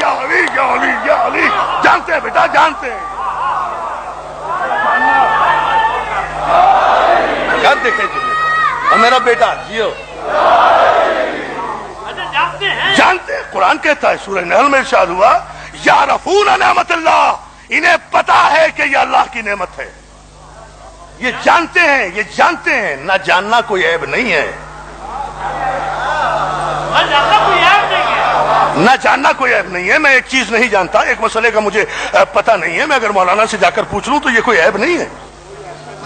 یا علی یا علی یا علی. جانتے ہیں بیٹا، جانتے ہیں. کیا دیکھیں تمہیں اور میرا بیٹا جیو. جانتے ہیں، قرآن کہتا ہے سورہ نحل میں ارشاد ہوا یعرفون نعمت اللہ، انہیں پتا ہے کہ یہ اللہ کی نعمت ہے. یہ جانتے ہیں، یہ جانتے ہیں. نہ جاننا کوئی عیب نہیں ہے، نہ جاننا کوئی عیب نہیں ہے. میں ایک چیز نہیں جانتا، ایک مسئلے کا مجھے پتہ نہیں ہے، میں اگر مولانا سے جا کر پوچھ لوں تو یہ کوئی عیب نہیں ہے.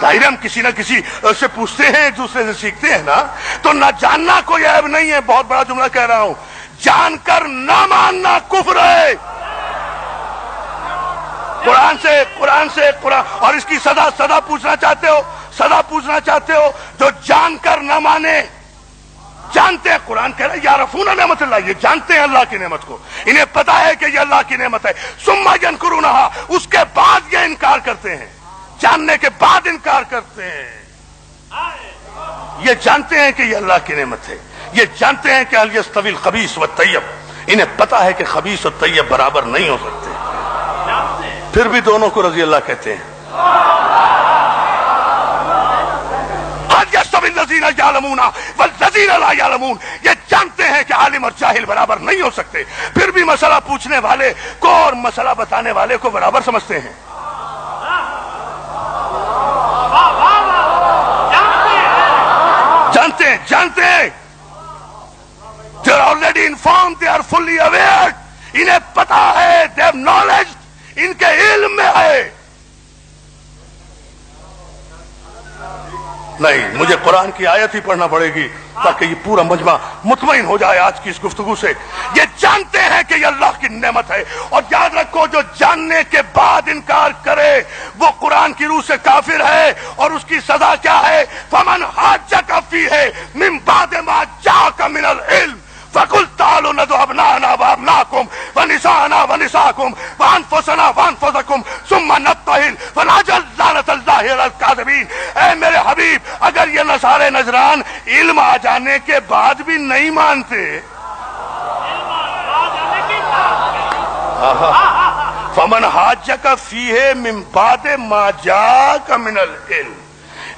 ظاہر ہم کسی نہ کسی سے پوچھتے ہیں، ایک دوسرے سے سیکھتے ہیں نا. تو نہ جاننا کوئی عیب نہیں ہے. بہت بڑا جملہ کہہ رہا ہوں، جان کر نہ ماننا کفر ہے. قرآن سے اور اس کی سزا پوچھنا چاہتے ہو، سزا پوچھنا چاہتے ہو جو جان کر نہ مانے. جانتے ہیں، قرآن کہہ رہا ہے یعرفون نعمت اللہ، یہ جانتے ہیں اللہ کی نعمت کو، انہیں پتا ہے کہ یہ اللہ کی نعمت ہے. ثم ینکرونہا، اس کے بعد یہ انکار کرتے ہیں، جاننے کے بعد انکار کرتے ہیں. یہ جانتے ہیں کہ یہ اللہ کی نعمت ہے، یہ جانتے ہیں کہ هل یستوی الخبیث والطیب، انہیں پتا ہے کہ خبیث اور طیب برابر نہیں ہو سکتے، پھر بھی دونوں کو رضی اللہ کہتے ہیں. هل یستوی الذین یعلمون والذین لا یعلمون، یہ جانتے ہیں کہ عالم اور جاہل برابر نہیں ہو سکتے، پھر بھی مسئلہ پوچھنے والے کو اور مسئلہ بتانے والے کو برابر سمجھتے ہیں. جانتے ہیں they are already informed, they are fully aware. انہیں پتا ہے، they have knowledge، ان کے علم میں ہے. نہیں، مجھے قرآن کی آیت ہی پڑھنا پڑے گی تاکہ یہ پورا مجمع مطمئن ہو جائے آج کی اس گفتگو سے. یہ جانتے ہیں کہ یہ اللہ کی نعمت ہے، اور یاد رکھو جو جاننے کے بعد انکار کرے وہ قرآن کی روح سے کافر ہے، اور اس کی سزا کیا ہے؟ فمن حاجک فیہ من بعد ما جاءک من العلم فقل تعالوا ندعو ابناءنا وابناءکم ونساءنا ونساءکم وانفسنا وانفسکم ثم نبتہل فنجعل لعنۃ اللہ علی الکاذبین. اے میرے حبیب، اگر یہ نصارے نجران علم آ جانے کے بعد بھی نہیں مانتے، فمن حاجک فیہ من بعد ما جاءک من العلم،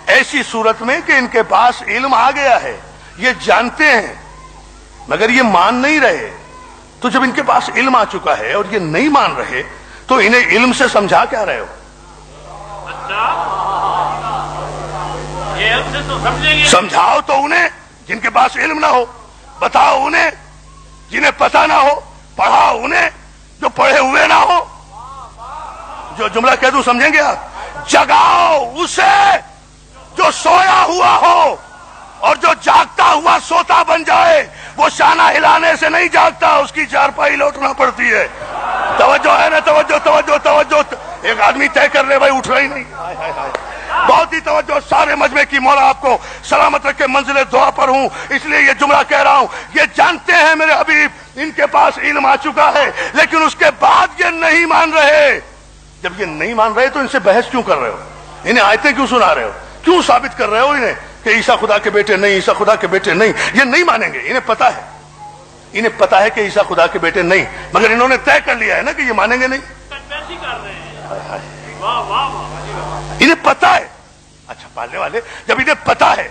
ایسی صورت میں کہ ان کے پاس علم آ گیا ہے، یہ جانتے ہیں مگر یہ مان نہیں رہے. تو جب ان کے پاس علم آ چکا ہے اور یہ نہیں مان رہے تو انہیں علم سے سمجھا کیا رہے ہو؟ سمجھاؤ تو انہیں جن کے پاس علم نہ ہو، بتاؤ انہیں جنہیں پتہ نہ ہو، پڑھاؤ انہیں جو پڑھے ہوئے نہ ہو. جو جملہ کہہ دوں سمجھیں گے آپ؟ جگاؤ اسے جو سویا ہوا ہو، اور جو جاگتا ہوا سوتا بن جائے. وہ شانہ ہلانے سے نہیں جاگتا، اس کی چارپائی لوٹنا پڑتی ہے. توجہ ہے نا؟ توجہ توجہ توجہ. ایک آدمی طے کر لے بھائی، اٹھ رہا ہی نہیں. بہت ہی توجہ. سارے مجمع کی مولا آپ کو سلامت رکھے، منزل دعا پر ہوں اس لیے یہ جملہ کہہ رہا ہوں. یہ جانتے ہیں میرے حبیب ان کے پاس علم آ چکا ہے، لیکن اس کے بعد یہ نہیں مان رہے. جب یہ نہیں مان رہے تو ان سے بحث کیوں کر رہے ہو؟ انہیں آیتیں کیوں سنا رہے ہو؟ کیوں ثابت کر رہے ہو انہیں کہ عیسیٰ خدا کے بیٹے نہیں، عیسیٰ خدا کے بیٹے نہیں؟ یہ نہیں مانیں گے، انہیں پتا ہے، انہیں پتا ہے کہ عیسیٰ خدا کے بیٹے نہیں، مگر انہوں نے طے کر لیا ہے نا کہ یہ مانیں گے نہیں. انہیں پتا ہے. اچھا پالنے والے، جب انہیں پتا ہے،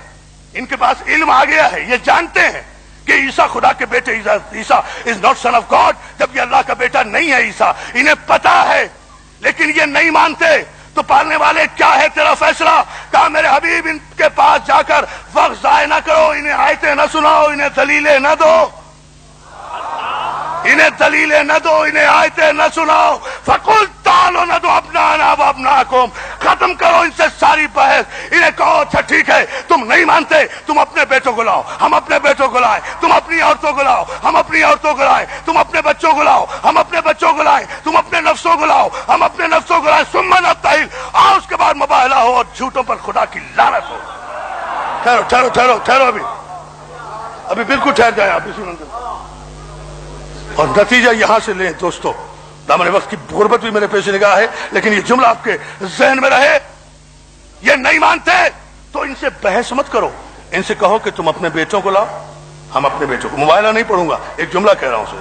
ان کے پاس علم آ گیا ہے، یہ جانتے ہیں کہ عیسیٰ خدا کے بیٹے، عیسیٰ is not son of God, جب یہ اللہ کا بیٹا نہیں ہے عیسیٰ، انہیں پتا ہے لیکن یہ نہیں مانتے. تو پالنے والے کیا ہے تیرا فیصلہ؟ کہا میرے حبیب ان کے پاس جا کر وقت ضائع نہ کرو، انہیں آیتیں نہ سناؤ، انہیں دلیلیں نہ دو، انہیں دلیلیں نہ دو، انہیں آیتیں نہ سناؤ. فقل تعالوا ندعو ابناءنا وابناءکم، ختم کرو ان سے ساری بحث. انہیں کہو اچھا ٹھیک ہے، تم نہیں مانتے، تم اپنے بیٹوں کو لاؤ، ہم اپنے بیٹوں کو لائیں. تم اپنی عورتوں کو لاؤ، ہم اپنی عورتوں کو لائیں. تم اپنے بچوں کو لاؤ، ہم اپنے بچوں کو لائیں. تم اپنے نفسوں کو لاؤ، ہم اپنے نفسوں کو لائیں. ثم نبتہل، آؤ اس کے بعد مباہلہ ہو اور جھوٹوں پر خدا کی لعنت ہو. ٹھہرو ٹھہرو ٹھہرو ٹھہرو، ابھی بالکل ٹھہر جائیں آپ اسی منظر. اور نتیجہ یہاں سے لیں دوستو. دامن وقت کی غربت بھی میرے پیش نگاہ ہے، لیکن یہ جملہ آپ کے ذہن میں رہے. یہ نہیں مانتے تو ان سے بحث مت کرو، ان سے کہو کہ تم اپنے بیٹوں کو لاؤ، ہم اپنے بیٹوں کو. مباہلہ نہیں پڑھوں گا، ایک جملہ کہہ رہا ہوں اسے.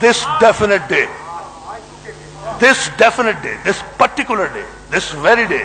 this definite day, this particular day, this very day।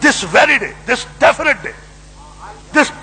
this very day, this definite day, this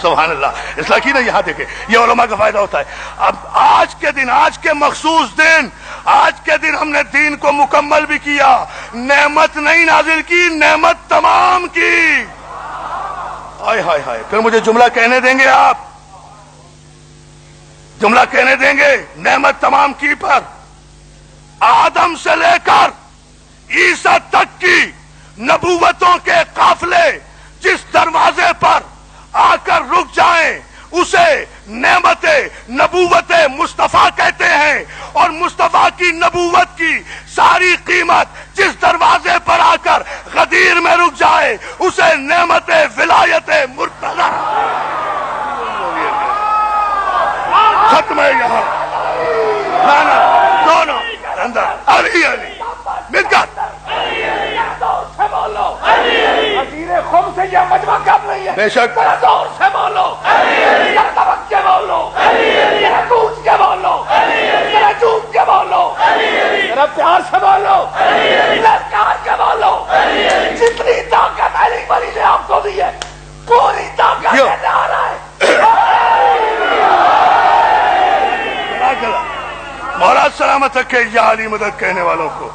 سبحان اللہ. اس لیے نا یہاں دیکھیں یہ علماء کا فائدہ ہوتا ہے. اب آج کے دن، آج کے مخصوص دن، آج کے دن ہم نے دین کو مکمل بھی کیا. نعمت نہیں نازل کی، نعمت تمام کی. ہائے ہائے ہائے. پھر مجھے جملہ کہنے دیں گے آپ؟ جملہ کہنے دیں گے نعمت تمام کی پر؟ آدم سے لے کر عیسیٰ تک کی نبوتوں کے قافلے جس دروازے پر آ کر رک جائیں اسے نعمت نبوت مصطفیٰ کہتے ہیں. اور مصطفیٰ کی نبوت کی ساری قیمت جس دروازے پر آ کر غدیر میں رک جائے اسے نعمت ولایت مرتضی. ختم ہے یہاں. دونوں اندر علی علی مل کر وزیر خم سے یہ مجمع کم نہیں ہے. بے شک زور سے بولو، دبک کے بولو، کوچ کے بولو، چوٹ کے بولو، میرا پیار سے بولو، للکار کے بولو. جتنی طاقت علی ولی نے آپ کو دی ہے پوری طاقت دینے آ رہا ہے. مولا سلامت رکھے یا علی مدد کہنے والوں کو.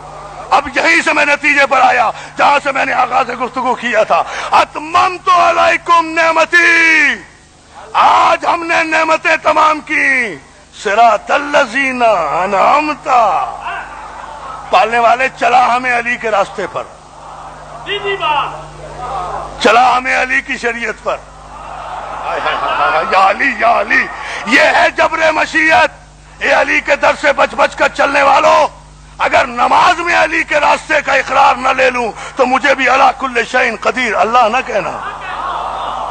اب یہیں سے میں نتیجے پر آیا جہاں سے میں نے آغاز گفتگو کیا تھا. اتممت علیکم نعمتی، آج ہم نے نعمتیں تمام کی. صراط الذین انعمت، پالنے والے چلا ہمیں علی کے راستے پر، چلا ہمیں علی کی شریعت پر. یا علی یا علی، یہ ہے جبر مشیت. اے علی کے در سے بچ بچ کر چلنے والوں، اگر نماز میں علی کے راستے کا اقرار نہ لے لوں تو مجھے بھی علی کل شیء قدیر اللہ نہ کہنا.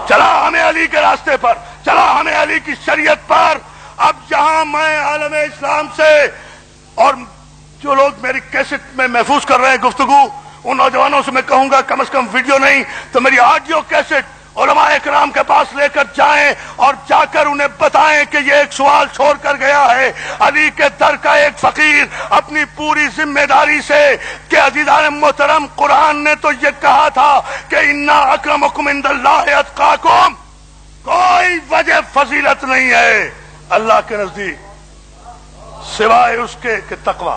چلا ہمیں علی کے راستے پر، چلا ہمیں علی کی شریعت پر. اب جہاں میں عالم اسلام سے اور جو لوگ میری کیسٹ میں محفوظ کر رہے ہیں گفتگو، ان نوجوانوں سے میں کہوں گا کم از کم ویڈیو نہیں تو میری آڈیو کیسٹ علماء اکرام کے پاس لے کر جائیں اور جا کر انہیں بتائیں کہ یہ ایک سوال چھوڑ کر گیا ہے علی کے در کا ایک فقیر اپنی پوری ذمہ داری سے کہ عزیزان محترم قرآن نے تو یہ کہا تھا کہ انا اکرمکم عند اللہ اتقاکم. کوئی وجہ فضیلت نہیں ہے اللہ کے نزدیک سوائے اس کے کہ تقوی.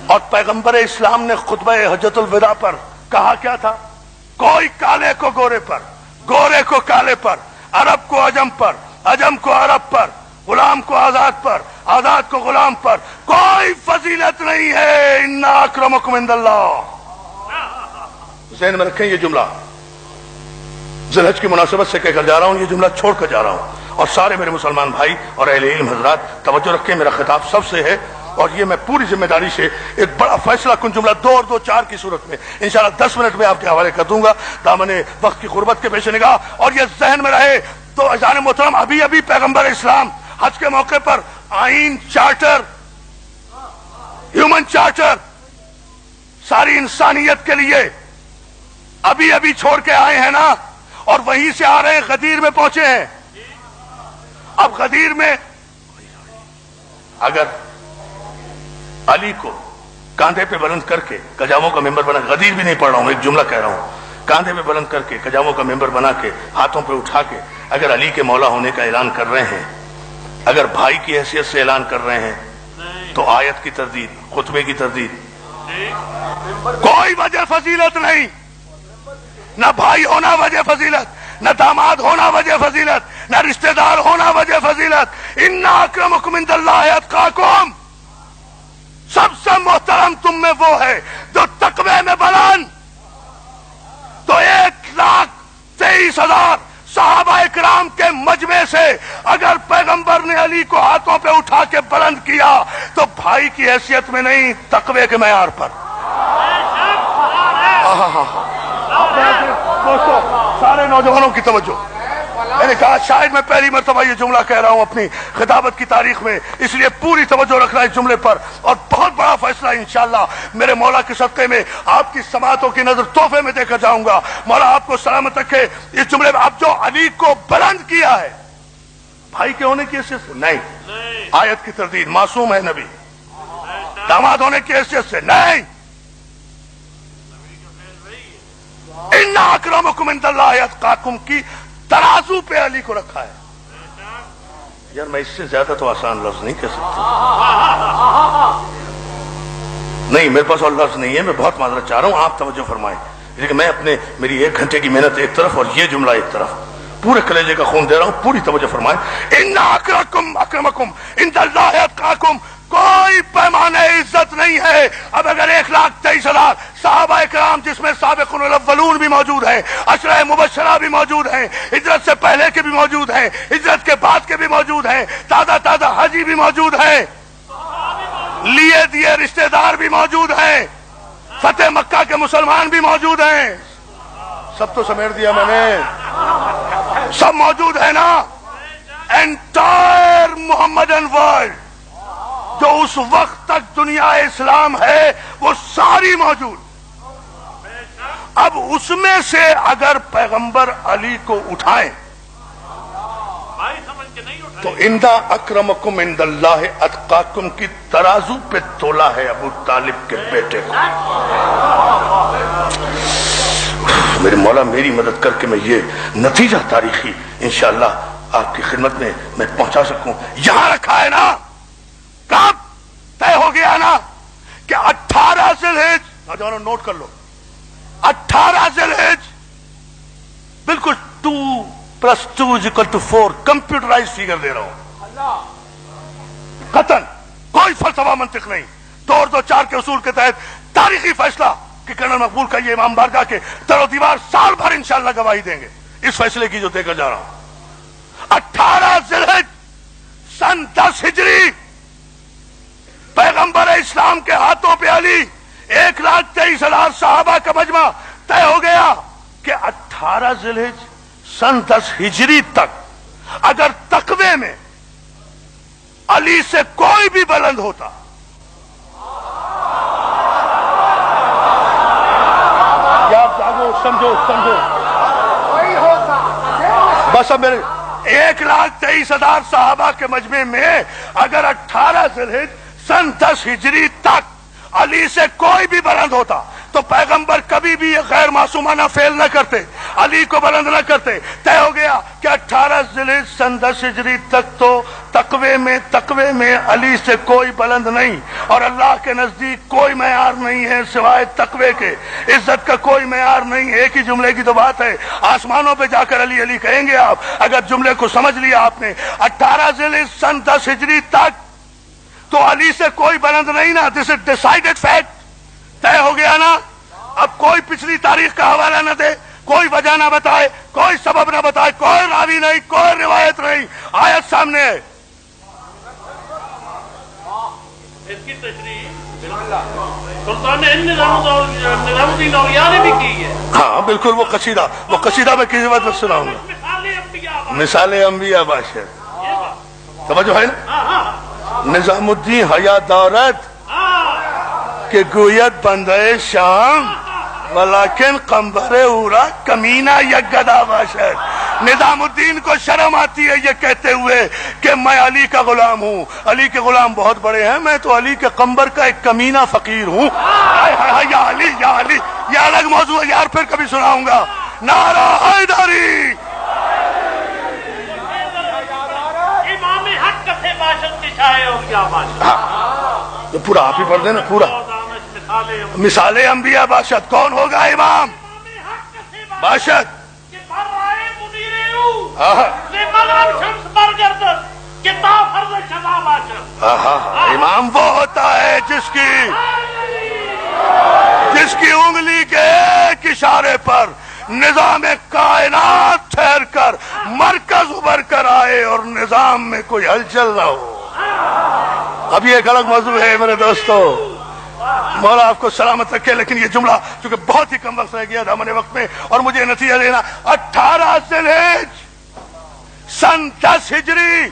اور پیغمبر اسلام نے خطبہ حجۃ الوداع پر کہا کیا تھا؟ کوئی کالے کو گورے پر، گورے کو کالے پر، عرب کو عجم پر، عجم کو عرب پر، غلام کو آزاد پر، آزاد کو غلام پر کوئی فضیلت نہیں ہے. انا اکرمکم عند اللہ. ذہن میں رکھیں یہ جملہ ذی الحج کی مناسبت سے کہہ کر جا رہا ہوں، یہ جملہ چھوڑ کر جا رہا ہوں. اور سارے میرے مسلمان بھائی اور اہل علم حضرات توجہ رکھیں، میرا خطاب سب سے ہے اور یہ میں پوری ذمہ داری سے ایک بڑا فیصلہ کن جملہ 2 اور 2 4 کی صورت میں انشاءاللہ 10 منٹ میں آپ کے حوالے کر دوں گا دامن وقت کی غربت کے پیش نگاہ. اور یہ ذہن میں رہے تو عزیزان محترم ابھی ابھی پیغمبر اسلام حج کے موقع پر آئین، چارٹر، ہیومن چارٹر ساری انسانیت کے لیے ابھی ابھی چھوڑ کے آئے ہیں نا، اور وہیں سے آ رہے ہیں غدیر میں پہنچے ہیں. اب غدیر میں اگر علی کو کاندھے پہ بلند کر کے کجاووں کا ممبر بنا، غدیر بھی نہیں پڑھ رہا ہوں، ایک جملہ کہہ رہا ہوں، کاندھے پہ بلند کر کے کجاووں کا ممبر بنا کے ہاتھوں پہ اٹھا کے اگر علی کے مولا ہونے کا اعلان کر رہے ہیں، اگر بھائی کی حیثیت سے اعلان کر رہے ہیں تو آیت کی تردید، خطبے کی تردید. کوئی وجہ فضیلت نہیں، نہ بھائی ہونا وجہ فضیلت، نہ داماد ہونا وجہ فضیلت، نہ رشتہ دار ہونا وجہ فضیلت. انا اکرمکم عند اللہ اتقاکم. سب سے محترم تم میں وہ ہے جو تقوی میں بلند. تو 1,23,000 صحابہ اکرام کے مجمع سے اگر پیغمبر نے علی کو ہاتھوں پہ اٹھا کے بلند کیا تو بھائی کی حیثیت میں نہیں، تقوی کے معیار پر. دوستو سارے نوجوانوں کی توجہ، میں نے کہا شاید میں پہلی مرتبہ یہ جملہ کہہ رہا ہوں اپنی خطابت کی تاریخ میں، اس لیے پوری توجہ رکھنا اس جملے پر. اور بہت بڑا فیصلہ انشاءاللہ میرے مولا کے صدقے میں آپ کی سماعتوں کی نظر تحفے میں دے کر جاؤں گا. مولا آپ کو سلامت رکھے. اس جملے میں اب جو علی کو بلند کیا ہے بھائی کے ہونے کی حیثیت سے نہیں، آیت کی تردید، معصوم ہے نبی، داماد ہونے کی حیثیت سے نہیں، ان اکرمکم عند اللہ اتقاکم کی ترازو پہ علی کو رکھا ہے. یار میں اس سے زیادہ تو آسان لفظ نہیں کہہ سکتا. نہیں میرے پاس اور لفظ نہیں ہے, میں بہت معذرت چاہ رہا ہوں, آپ توجہ فرمائیں. لیکن میں میری 1 گھنٹے کی محنت ایک طرف اور یہ جملہ ایک طرف, پورے کلیجے کا خون دے رہا ہوں, پوری توجہ فرمائیں. ان اکرمکم عند اللہ اتقاکم, کوئی پیمانے عزت نہیں ہے. اب اگر 1,23,000 صحابہ کرام جس میں سابقون الاولون بھی موجود ہیں, عشرہ مبشرہ بھی موجود ہیں, ہجرت سے پہلے کے بھی موجود ہیں, ہجرت کے بعد کے بھی موجود ہیں, تازہ حاجی بھی موجود ہیں, لیے دیے رشتہ دار بھی موجود ہیں, فتح مکہ کے مسلمان بھی موجود ہیں. سب تو سمیٹ دیا میں نے, سب موجود ہیں نا. انٹائر محمدن ورلڈ جو اس وقت تک دنیا اسلام ہے وہ ساری موجود. اب اس میں سے اگر پیغمبر علی کو اٹھائیں تو اندا اکرمکم عند اللہ اتقاکم کی ترازو پہ تولا ہے ابو طالب کے بیٹے کو. میرے مولا میری مدد کر کے میں یہ نتیجہ تاریخی انشاءاللہ آپ کی خدمت میں پہنچا سکوں. یہاں رکھا ہے نا, کب طے ہو گیا نا کہ 18 ذی الحج, نوجوانوں نوٹ کر لو, 18 ذی الحج, بالکل 2 + 2 = 4 کمپیوٹرائز فیگر دے رہا ہوں, قطعاً کوئی فلسفہ منطق نہیں. 2 اور 2 4 کے اصول کے تحت تاریخی فیصلہ کہ کرنل مقبول کا یہ امام بارگاہ کے در و دیوار سال بھر انشاءاللہ گواہی دیں گے اس فیصلے کی جو دے کر جا رہا ہوں. 18 ذی الحج سن 10 ہجری پیغمبر اسلام کے ہاتھوں پہ علی 1,23,000 صحابہ کا مجمع طے ہو گیا کہ 18 ذی الحج سن 10 ہجری تک اگر تقوی میں علی سے کوئی بھی بلند ہوتا, یا جاگو سمجھو بس. اب میرے 1,23,000 صحابہ کے مجمع میں اگر 18 ذی الحج سن 10 ہجری تک علی سے کوئی بھی بلند ہوتا تو پیغمبر کبھی بھی یہ غیر معصومانہ فعل نہ کرتے, علی کو بلند نہ کرتے. طے ہو گیا کہ 18 ذی الحج سن 10 ہجری تک تو تقوی میں علی سے کوئی بلند نہیں, اور اللہ کے نزدیک کوئی معیار نہیں ہے سوائے تقوی کے. عزت کا کوئی معیار نہیں. ایک ہی جملے کی تو بات ہے, آسمانوں پہ جا کر علی علی کہیں گے آپ اگر جملے کو سمجھ لیا آپ نے. 18 ذی الحج سن 10 ہجری تک تو علی سے کوئی بلند نہیں نا. دس از ڈیسائیڈڈ فیکٹ, طے ہو گیا نا. اب کوئی پچھلی تاریخ کا حوالہ نہ دے, کوئی وجہ نہ بتائے, کوئی سبب نہ بتائے, کوئی راوی نہیں, کوئی روایت نہیں. آیت سامنے ہے, اس کی تشریح سلطان ہند نظام الدین اولیاء نے بھی کی ہے. ہاں بالکل. وہ قصیدہ میں کسی وقت سناؤں گا, مثال انبیاء باشد. توجہ ہے نا. نظام الدین حیا دارت کہ گویت بندے شام ولیکن قمبر اورا کمینہ یک گدا باشد. نظام الدین کو شرم آتی ہے یہ کہتے ہوئے کہ میں علی کا غلام ہوں. علی کے غلام بہت بڑے ہیں, میں تو علی کے قمبر کا ایک کمینہ فقیر ہوں. یا علی یا علی, یہ الگ موضوع ہے یار, پھر کبھی سناؤں گا. نعرہ حیدری. امام حق کتھے باشد کی شاہ اولیاء باشد. تو پورا آپ ہی پڑھ دینا پورا. مثال انبیاء باشد کون ہوگا امام باشد؟ امام وہ ہوتا ہے جس کی انگلی کے ایک اشارے پر نظام کائنات ٹھہر کر مرکز ابھر کر آئے اور نظام میں کوئی ہلچل نہ ہو. اب یہ ایک الگ موضوع ہے میرے دوستو, مولا آپ کو سلامت رکھے. لیکن یہ جملہ چونکہ بہت ہی کم وقت رہ گیا تھا ہمارے وقت میں, اور مجھے نتیجہ دینا. 18 ذی الحج سن 10 ہجری,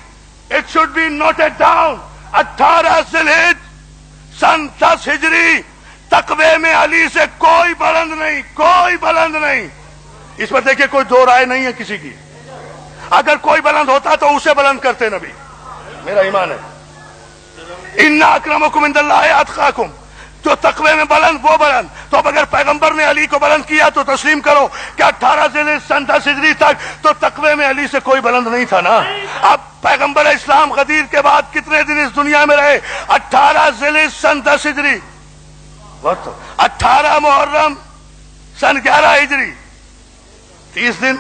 it should be noted down. 18 ذی الحج سن 10 ہجری تقوی میں علی سے کوئی بلند نہیں, کوئی بلند نہیں. اس پر دیکھیں کوئی دو رائے نہیں ہے کسی کی. اگر کوئی بلند ہوتا تو اسے بلند کرتے نبی. میرا ایمان ہے. ان اکرمکم عند اللہ اتقاکم. جو تقوی میں بلند وہ بلند. تو اب اگر پیغمبر نے علی کو بلند کیا تو تسلیم کرو کہ 18 ذیل سن 10 ہجری تک تو تقوی میں علی سے کوئی بلند نہیں تھا نا. اب پیغمبر اسلام غدیر کے بعد کتنے دن اس دنیا میں رہے؟ 18 ذیل سن 10 ہجری, 18 محرم سن 11 ہجری, 30 دن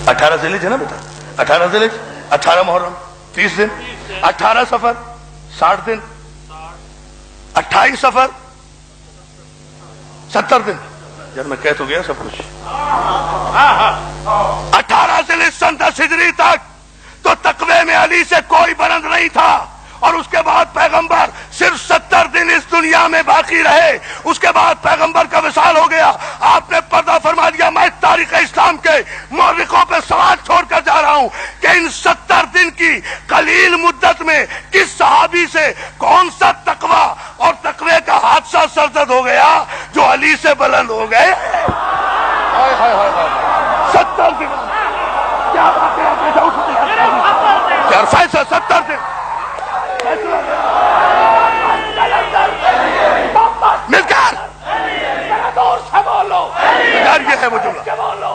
18 ذیل ہے نا بیٹا, 18 ذیل 18 محرم 30 دن, 18 سفر 60 دن, 28 سفر 70 دن. یار میں کہہ تو گیا سب کچھ. 18 ذیل سن 10 ہجری تک تو تقوی میں علی سے کوئی بلند نہیں تھا, اور اس کے بعد پیغمبر صرف 70 دن اس دنیا میں باقی رہے. اس کے بعد پیغمبر کا وصال ہو گیا, آپ نے پردہ فرما دیا. میں تاریخ اسلام کے مورخوں پہ سوال چھوڑ کر جا رہا ہوں کہ ان 70 دن کی قلیل مدت میں کس صحابی سے کون سا تقوی اور تقوی کا حادثہ سرزد ہو گیا جو علی سے بلند ہو گئے؟ 70 دن کیا بات ہے, یار فیصلہ 70 دن مل کر دور سے بولو یار, یہ ہے وہ جملہ. بولو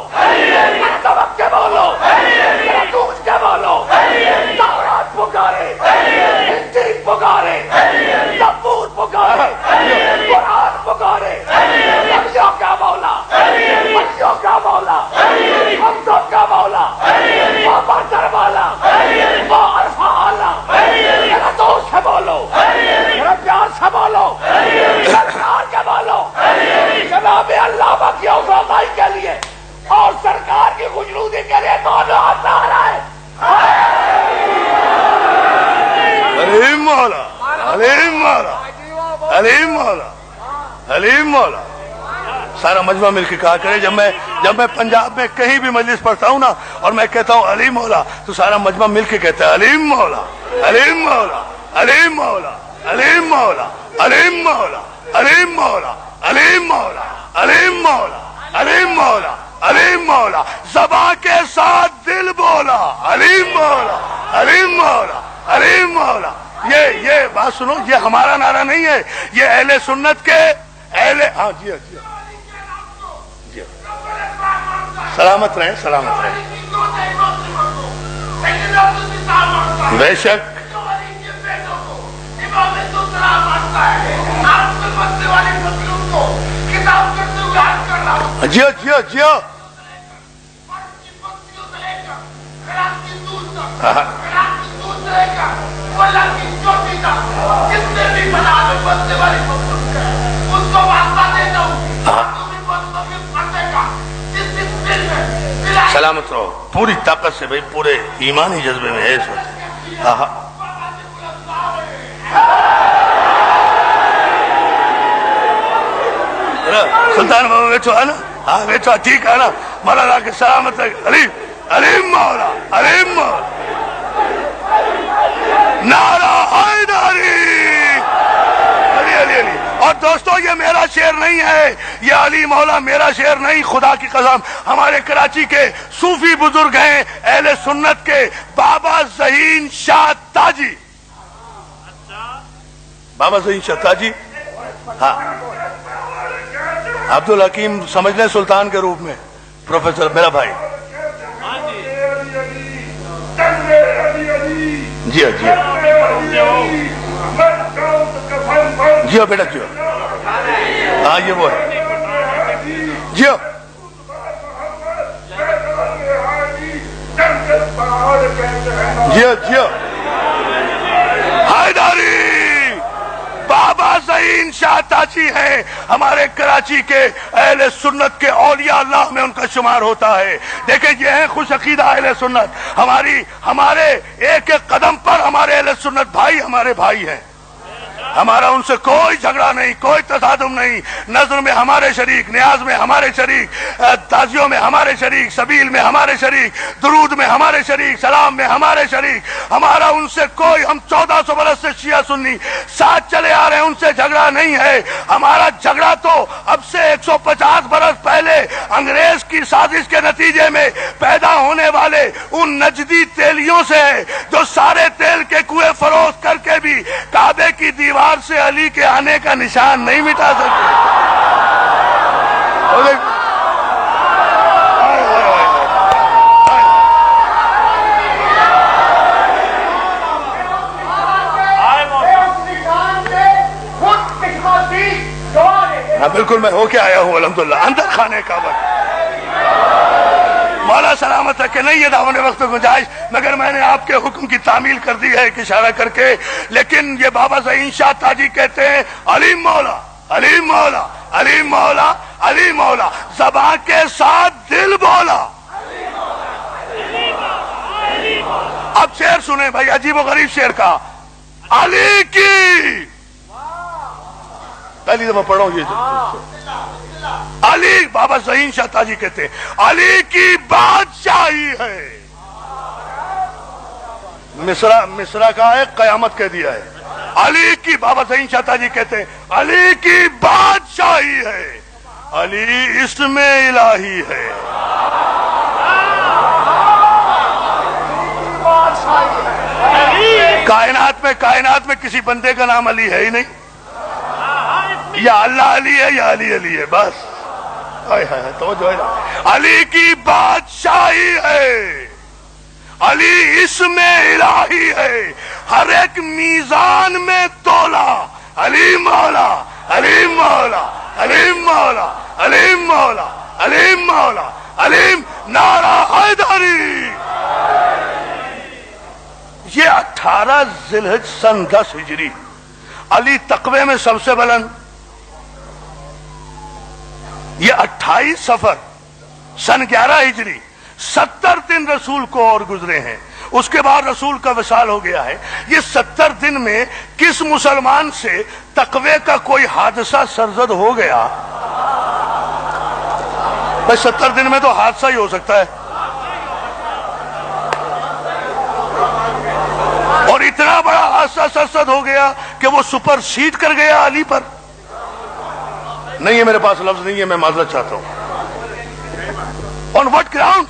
سبق کے بولو, دودھ کے بولو, تورات پکارے, انجیل پکارے, زبور پکارے, قرآن پکارے, نبیوں کا مولا, ولیوں کا مولا, حمزوں کا مولا, وہ بادر والا, وہ عرفہ والا. ذرا دور سے بولو, ذرا پیار سے بولو, سرکار کے بولو, جناب علامہ کی اوفادائی کے لیے اور سرکار کی خجلودی کے لیے دونوں ہاتھ آ رہا ہے. علیم مولا, علیم مولا, علیم مولا, علیم مولا. سارا مجمع مل کے کہا کرے. جب میں پنجاب میں کہیں بھی مجلس پڑھتا ہوں نا اور میں کہتا ہوں علی مولا تو سارا مجمع مل کے کہتا ہے علیم مولا, علیم مولا, علیم مولا, علیم مولا, علیم مولا, علیم مولا, علیم مولا, علیم مولا, علیم مولا, علیم مولا. زبان کے ساتھ دل بولا علیم مولا, علیم مولا, علیم مولا. یہ بات سنو, یہ ہمارا نعرہ نہیں ہے, یہ اہل سنت کے اہل. ہاں جی جی سلامت رہیں, سلامت رہیں. بے شک جیو جیو جیو. سلامت رہو پوری طاقت سے بھائی, پورے ایمانی جذبے میں ہے اس وقت. سلطان بابا بیٹھو ہے نا, ہاں بیٹھو, ٹھیک ہے نا. مولانا کے سلامت رہے. علیم, علیم مولا, علیم مولا. نعرہ حیدری, علی علی علی. اور دوستو یہ میرا شعر نہیں ہے, یہ علی مولا میرا شعر نہیں, خدا کی قسم. ہمارے کراچی کے صوفی بزرگ ہیں اہل سنت کے, بابا ذہین شاہ تاجی. بابا ذہین شاہ تاجی, ہاں عبدالحکیم سمجھ لیں سلطان کے روپ میں, پروفیسر میرا بھائی. جی جی جیو بیٹا جیو, ہاں یہ وہ ہے جیو. جیو جیو حیدری. بابا ذہین شاہ تاجی ہیں ہمارے کراچی کے اہل سنت کے اولیاء اللہ میں ان کا شمار ہوتا ہے. دیکھیں یہ ہیں خوش عقیدہ اہل سنت. ہمارے ایک ایک قدم پر ہمارے اہل سنت بھائی ہمارے بھائی ہیں. ہمارا ان سے کوئی جھگڑا نہیں, کوئی تصادم نہیں. نظر میں ہمارے شریک, نیاز میں ہمارے شریک, تازیوں میں ہمارے شریک, سبیل میں ہمارے شریک, درود میں ہمارے شریک, سلام میں ہمارے شریک. ہمارا ان سے کوئی, ہم 1400 برس سے شیعہ سنی ساتھ چلے آ رہے ہیں, ان سے جھگڑا نہیں ہے. ہمارا جھگڑا تو اب سے 150 برس پہلے انگریز کی سازش کے نتیجے میں پیدا ہونے والے ان نجدی تیلیوں سے ہے جو سارے تیل کے کنویں فروخت کر کے کے بھی کعبے کی دیوار سے علی کے آنے کا نشان نہیں مٹا سکتے. ہاں بالکل، میں ہو کے آیا ہوں الحمدللہ اندر خانے کعبہ. مولا سلامت ہے کہ نہیں یہ دامن وقت گنجائش، مگر میں نے آپ کے حکم کی تعمیل کر دی ہے ایک اشارہ کر کے. لیکن یہ بابا ظہین شاہ تاجی کہتے ہیں علی مولا علی مولا علی مولا علی مولا، زبان کے ساتھ دل بولا. اب شعر سنیں بھائی، عجیب و غریب شعر کا. علی کی پہلی دفعہ پڑھو یہ علی، بابا ظہین شاہ تاجی کہتے ہیں علی کی بادشاہی ہے. مصرع کا ہے، قیامت کہہ دیا ہے. علی کی، بابا ظہین شاہ تاجی کہتے ہیں علی کی بادشاہی ہے، علی اسم الہی ہے. کائنات میں کسی بندے کا نام علی ہے ہی نہیں. یا اللہ علی ہے یا علی علی ہے، بس. توجہ ہے نا. علی کی بادشاہی ہے، علی اسم الہی ہے، ہر ایک میزان میں تولا. علی مولا علی مولا علی مولا علی مولا علی مولا علی نعرہ حیدری. یہ 18 ذی الحجہ سن 10 ہجری، علی تقوی میں سب سے بلند. یہ 28 صفر سن 11 ہجری، 70 دن رسول کو اور گزرے ہیں. اس کے بعد رسول کا وصال ہو گیا ہے. یہ 70 دن میں کس مسلمان سے تقوی کا کوئی حادثہ سرزد ہو گیا؟ بھائی 70 دن میں تو حادثہ ہی ہو سکتا ہے. اور اتنا بڑا حادثہ سرزد ہو گیا کہ وہ سپر سیڈ کر گیا علی پر. نہیں ہے میرے پاس لفظ نہیں ہے، میں معذرت چاہتا ہوں. On what ground?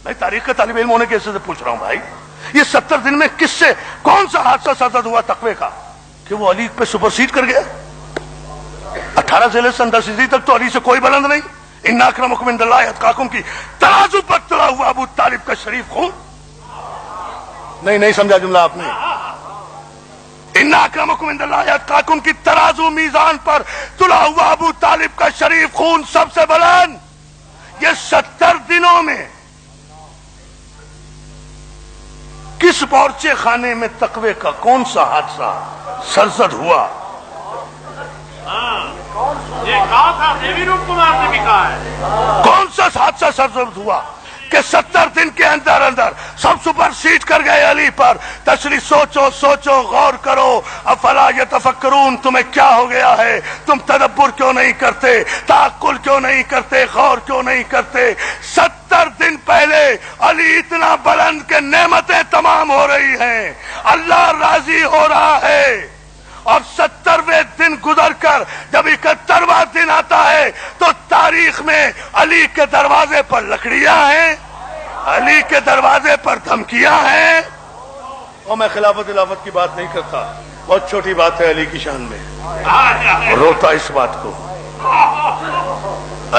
میں تاریخ کا طالب علم ہونے کے حصے سے پوچھ رہا ہوں بھائی. یہ 70 دن میں کس سے کون سا حادثہ سرزد ہوا تقوی کا کہ وہ علی پہ سپر سیڈ کر گیا؟ 18 ذی الحجہ سن 10 ہجری تک تو علی سے کوئی بلند نہیں. ان اکرمکم عند اللہ اتقاکم کی ترازو پر تلا ہوا ابو طالب کا شریف خون. نہیں سمجھا جملہ آپ نے. ان اکرمکم عند اللہ اتقاکم کی ترازو میزان پر تلا ہوا ابو طالب کا شریف خون سب سے بلند. یہ 70 دنوں میں کس بورچے خانے میں تقوی کا کون سا حادثہ سرزد ہوا؟ یہ کہا تھا دیوی روپ کمار نے بھی کہا ہے. کون سا حادثہ سرزد ہوا کہ 70 دن کے اندر سب سپر سیڈ کر گئے علی پر؟ تشریح سوچو غور کرو. افلا یتفکرون، تمہیں کیا ہو گیا ہے؟ تم تدبر کیوں نہیں کرتے؟ تعقل کیوں نہیں کرتے؟ غور کیوں نہیں کرتے؟ 70 دن پہلے علی اتنا بلند کہ نعمتیں تمام ہو رہی ہیں، اللہ راضی ہو رہا ہے. اور 70ویں دن گزر کر جب 71واں دن آتا ہے تو تاریخ میں علی کے دروازے پر لکڑیاں ہیں، علی کے دروازے پر دھمکیاں ہیں. اور میں خلافت کی بات نہیں کرتا، بہت چھوٹی بات ہے علی کی شان میں، روتا اس بات کو.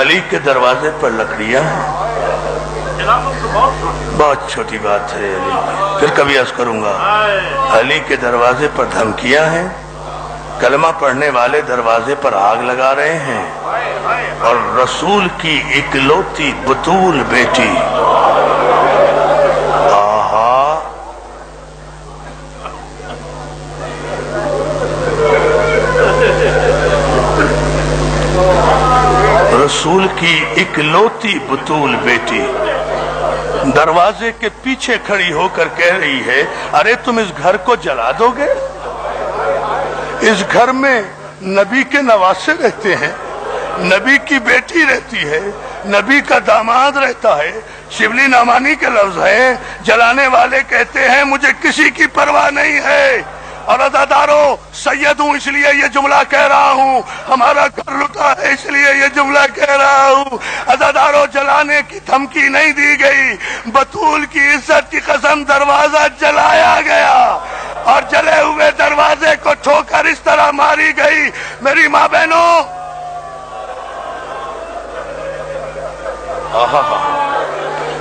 علی کے دروازے پر لکڑیاں ہیں، بہت چھوٹی بات ہے. علی پھر کبھی عرض کروں گا، علی کے دروازے پر دھمکیاں ہیں، کلمہ پڑھنے والے دروازے پر آگ لگا رہے ہیں، اور رسول کی اکلوتی بطول بیٹی آہا رسول کی اکلوتی بطول بیٹی دروازے کے پیچھے کھڑی ہو کر کہہ رہی ہے ارے تم اس گھر کو جلا دو گے؟ اس گھر میں نبی کے نواسے رہتے ہیں، نبی کی بیٹی رہتی ہے، نبی کا داماد رہتا ہے. شبلی نعمانی کے لفظ ہیں، جلانے والے کہتے ہیں مجھے کسی کی پرواہ نہیں ہے، اور عزاداروں سید ہوں اس لیے یہ جملہ کہہ رہا ہوں، ہمارا گھر لٹا ہے اس لیے یہ جملہ کہہ رہا ہوں. عزاداروں جلانے کی دھمکی نہیں دی گئی، بطول کی عزت کی قسم دروازہ جلایا گیا. اور جلے ہوئے دروازے کو ٹھوکر اس طرح ماری گئی. میری ماں بہنوں،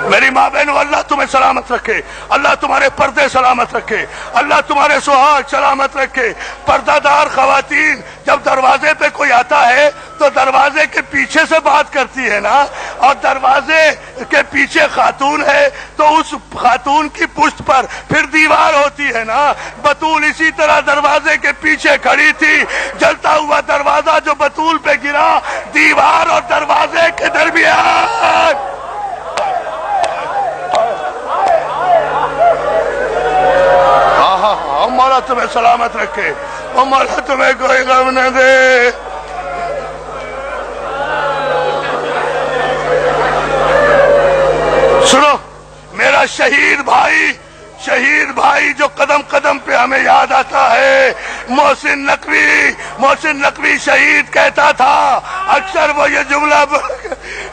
میری ماں بہنوں، اللہ تمہیں سلامت رکھے، اللہ تمہارے پردے سلامت رکھے، اللہ تمہارے سہاگ سلامت رکھے. پردہ دار خواتین جب دروازے پہ کوئی آتا ہے تو دروازے کے پیچھے سے بات کرتی ہے نا، اور دروازے کے پیچھے خاتون ہے تو اس خاتون کی پشت پر پھر دیوار ہوتی ہے نا. بطول اسی طرح دروازے کے پیچھے کھڑی تھی. جلتا ہوا دروازہ جو بطول پہ گرا، دیوار اور دروازے کے درمیان. مولا تمہیں سلامت رکھے، اور مولا تمہیں کوئی غم نہ دے. سنو، میرا شہید بھائی جو قدم قدم پہ ہمیں یاد آتا ہے، محسن نقوی شہید کہتا تھا اکثر وہ یہ جملہ،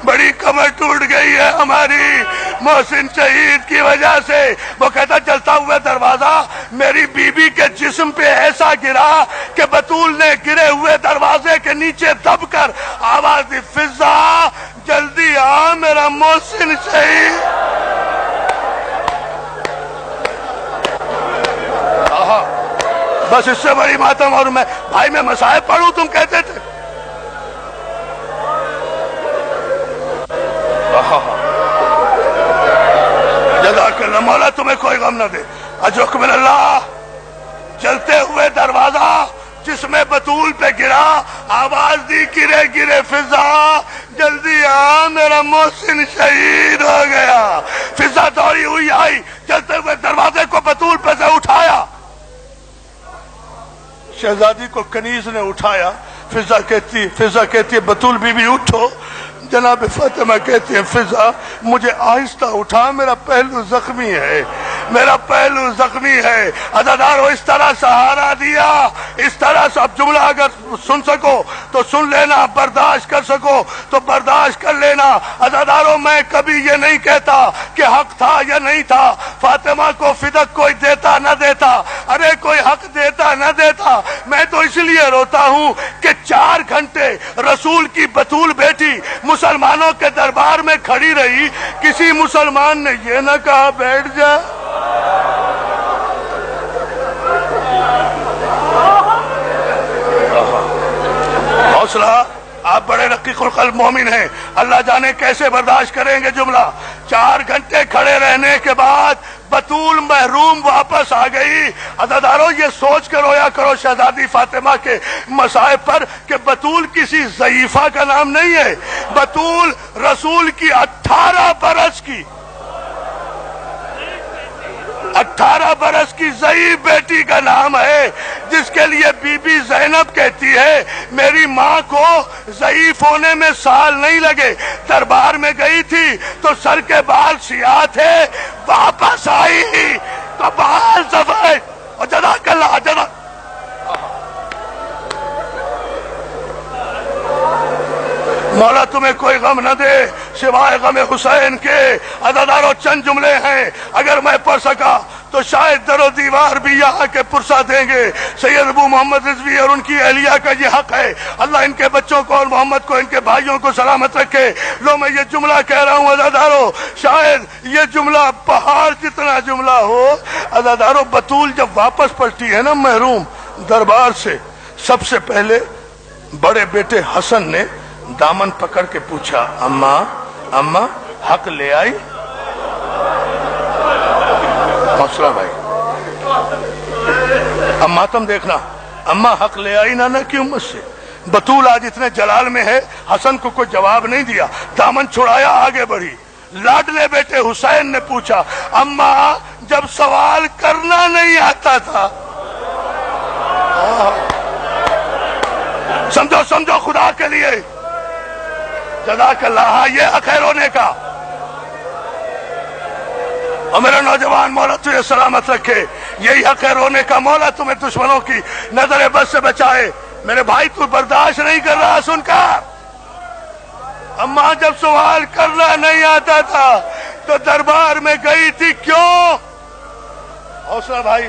بڑی کمر ٹوٹ گئی ہے ہماری محسن شہید کی وجہ سے. وہ کہتا چلتا ہوا دروازہ میری بیوی کے جسم پہ ایسا گرا کہ بطول نے گرے ہوئے دروازے کے نیچے دب کر آواز دی، فضا جلدی آ میرا محسن شہید. بس اس سے بڑی ماتم. اور میں بھائی میں مصائب پڑھوں تم کہتے تھے. جزاک اللہ، مولا تمہیں کوئی غم نہ دے. اجرک من اللہ. چلتے ہوئے دروازہ جس میں بطول پہ گرا، آواز دی گرے گرے فضا جلدی آ میرا محسن شہید ہو گیا. فضا دوڑی ہوئی آئی، چلتے ہوئے دروازے کو بطول پہ سے اٹھایا. شہزادی کو کنیز نے اٹھایا. فضا کہتی ہے بطول بی بی اٹھو. جناب فاطمہ کہتی ہے فضا مجھے آہستہ اٹھا، میرا پہلو زخمی ہے. عزادارو اس طرح سہارا دیا، اس طرح سے. اب جملہ اگر سن سکو تو سن لینا، برداشت کر سکو تو برداشت کر لینا. عزادارو میں کبھی یہ نہیں کہتا کہ حق تھا یا نہیں تھا. فاطمہ کو فدق کوئی دیتا نہ دیتا، ارے کوئی حق دیتا نہ دیتا، میں تو اس لیے روتا ہوں کہ 4 گھنٹے رسول کی بطول بیٹی مسلمانوں کے دربار میں کھڑی رہی. کسی مسلمان نے یہ نہ کہا بیٹھ جا. حوصلہ، آپ بڑے رقیق القلب مومن ہیں، اللہ جانے کیسے برداشت کریں گے جملہ. 4 گھنٹے کھڑے رہنے کے بعد بطول محروم واپس آ گئی. عزادارو یہ سوچ کر رویا کرو شہزادی فاطمہ کے مصائب پر کہ بطول کسی ضعیفہ کا نام نہیں ہے. بطول رسول کی 18 برس کی ضعیف بیٹی کا نام ہے، جس کے لیے بی بی زینب کہتی ہے میری ماں کو ضعیف ہونے میں سال نہیں لگے. دربار میں گئی تھی تو سر کے بال سیاہ تھے، واپس آئی تو بال سفید. اور جزاک اللہ جزاک. مولا تمہیں کوئی غم نہ دے سوائے غم حسین کے. عزادارو چند جملے ہیں، اگر میں پڑھ سکا تو شاید در و دیوار بھی یہاں کے پرسا دیں گے. سید ابو محمد رضوی اور ان کی اہلیہ کا یہ حق ہے، اللہ ان کے بچوں کو اور محمد کو ان کے بھائیوں کو سلامت رکھے. لو میں یہ جملہ کہہ رہا ہوں عزادارو، شاید یہ جملہ پہاڑ جتنا جملہ ہو. عزادارو بطول جب واپس پلٹی ہے نا محروم دربار سے، سب سے پہلے بڑے بیٹے حسن نے دامن پکڑ کے پوچھا اماں حق لے آئی؟ حوصلہ بھائی، اب ماتم دیکھنا، اماں حق لے آئی نانا کی امت سے. بطول آج اتنے جلال میں ہے، حسن کو کوئی جواب نہیں دیا، دامن چھڑایا آگے بڑھی. لاڈلے بیٹے حسین نے پوچھا اماں جب سوال کرنا نہیں آتا تھا. سمجھو خدا کے لیے، جزاک اللہ. یہ حق ہے رونے کا. اور میرا نوجوان مولا تجھے سلامت رکھے، یہی حق ہے رونے کا. مولا تمہیں دشمنوں کی نظر بد سے بچائے. میرے بھائی تو برداشت نہیں کر رہا سن کر. اماں جب سوال کرنا نہیں آتا تھا تو دربار میں گئی تھی کیوں؟ حوصلہ بھائی،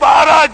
12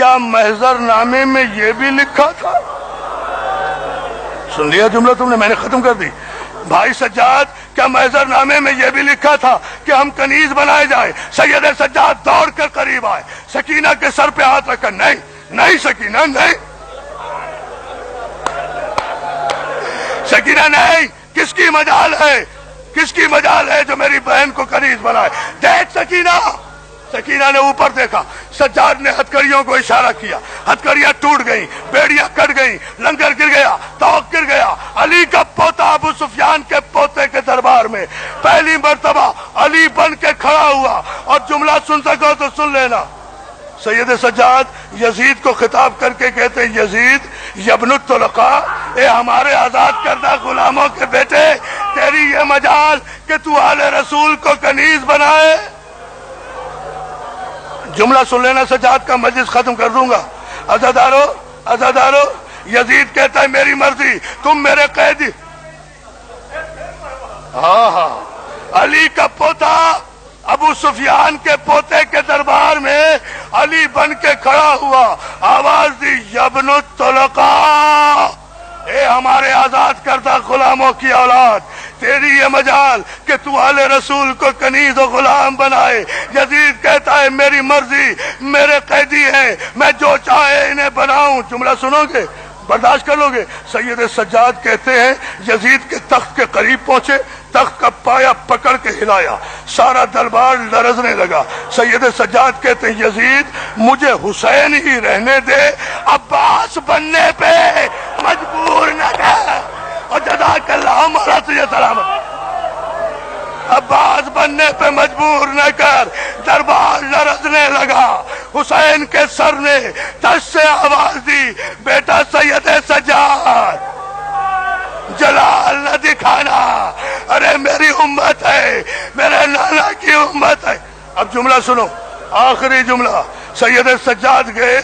کیا محضر نامے میں یہ بھی لکھا تھا؟ سن لیا جملہ تم نے؟ میں نے ختم کر دی. بھائی سجاد، کیا محضر نامے میں یہ بھی لکھا تھا کہ ہم کنیز بنائے جائیں؟ سید سجاد دوڑ کر قریب آئے، سکینہ کے سر پہ ہاتھ رکھا. نہیں نہیں سکینہ، نہیں سکینہ، نہیں. کس کی مجال ہے؟ کس کی مجال ہے جو میری بہن کو کنیز بنائے؟ دیکھ سکینہ. سکینہ نے اوپر دیکھا، سجاد نے ہتھکڑیوں کو اشارہ کیا، ہتھکڑیاں ٹوٹ گئیں، بیڑیاں کٹ گئیں، لنگر گر گیا، توق گر گیا. علی کا پوتا ابو سفیان کے پوتے کے دربار میں پہلی مرتبہ علی بن کے کھڑا ہوا. اور جملہ سن سکو تو سن لینا. سید سجاد یزید کو خطاب کر کے کہتے ہیں، یزید یبن الطلقاء، اے ہمارے آزاد کردہ غلاموں کے بیٹے، تیری یہ مجال کہ تو آل رسول کو کنیز بنائے. جملہ سن لینا سجاد کا، مجلس ختم کر دوں گا. عزادارو، عزادارو، یزید کہتا ہے میری مرضی، تم میرے قیدی. ہاں، علی کا پوتا ابو سفیان کے پوتے کے دربار میں علی بن کے کھڑا ہوا، آواز دی، یبن الطلقاء، اے ہمارے آزاد کردہ غلاموں کی اولاد، تیری یہ مجال کہ تو آل رسول کو کنیز و غلام بنائے. یزید کہتا ہے میری مرضی، میرے قیدی ہیں، میں جو چاہے انہیں بناؤں. جملہ سنو گے؟ برداشت کر لو گے؟ سید سجاد کہتے ہیں یزید کے تخت کے قریب پہنچے، تخت کا پایا پکڑ کے ہلایا، سارا دربار لرزنے لگا. سید سجاد کہتے ہیں یزید مجھے حسین ہی رہنے دے، عباس بننے پہ مجبور نہ کر. اور جزاک اللہ مولا تجھے سلامت. عباس بننے پہ مجبور نہ کر. دربار لرزنے لگا. حسین کے سر نے تش سے آواز دی، بیٹا سید سجاد جلال نہ دکھانا، ارے میری امت ہے، میرے نانا کی امت ہے. اب جملہ سنو، آخری جملہ. سید سجاد گئے،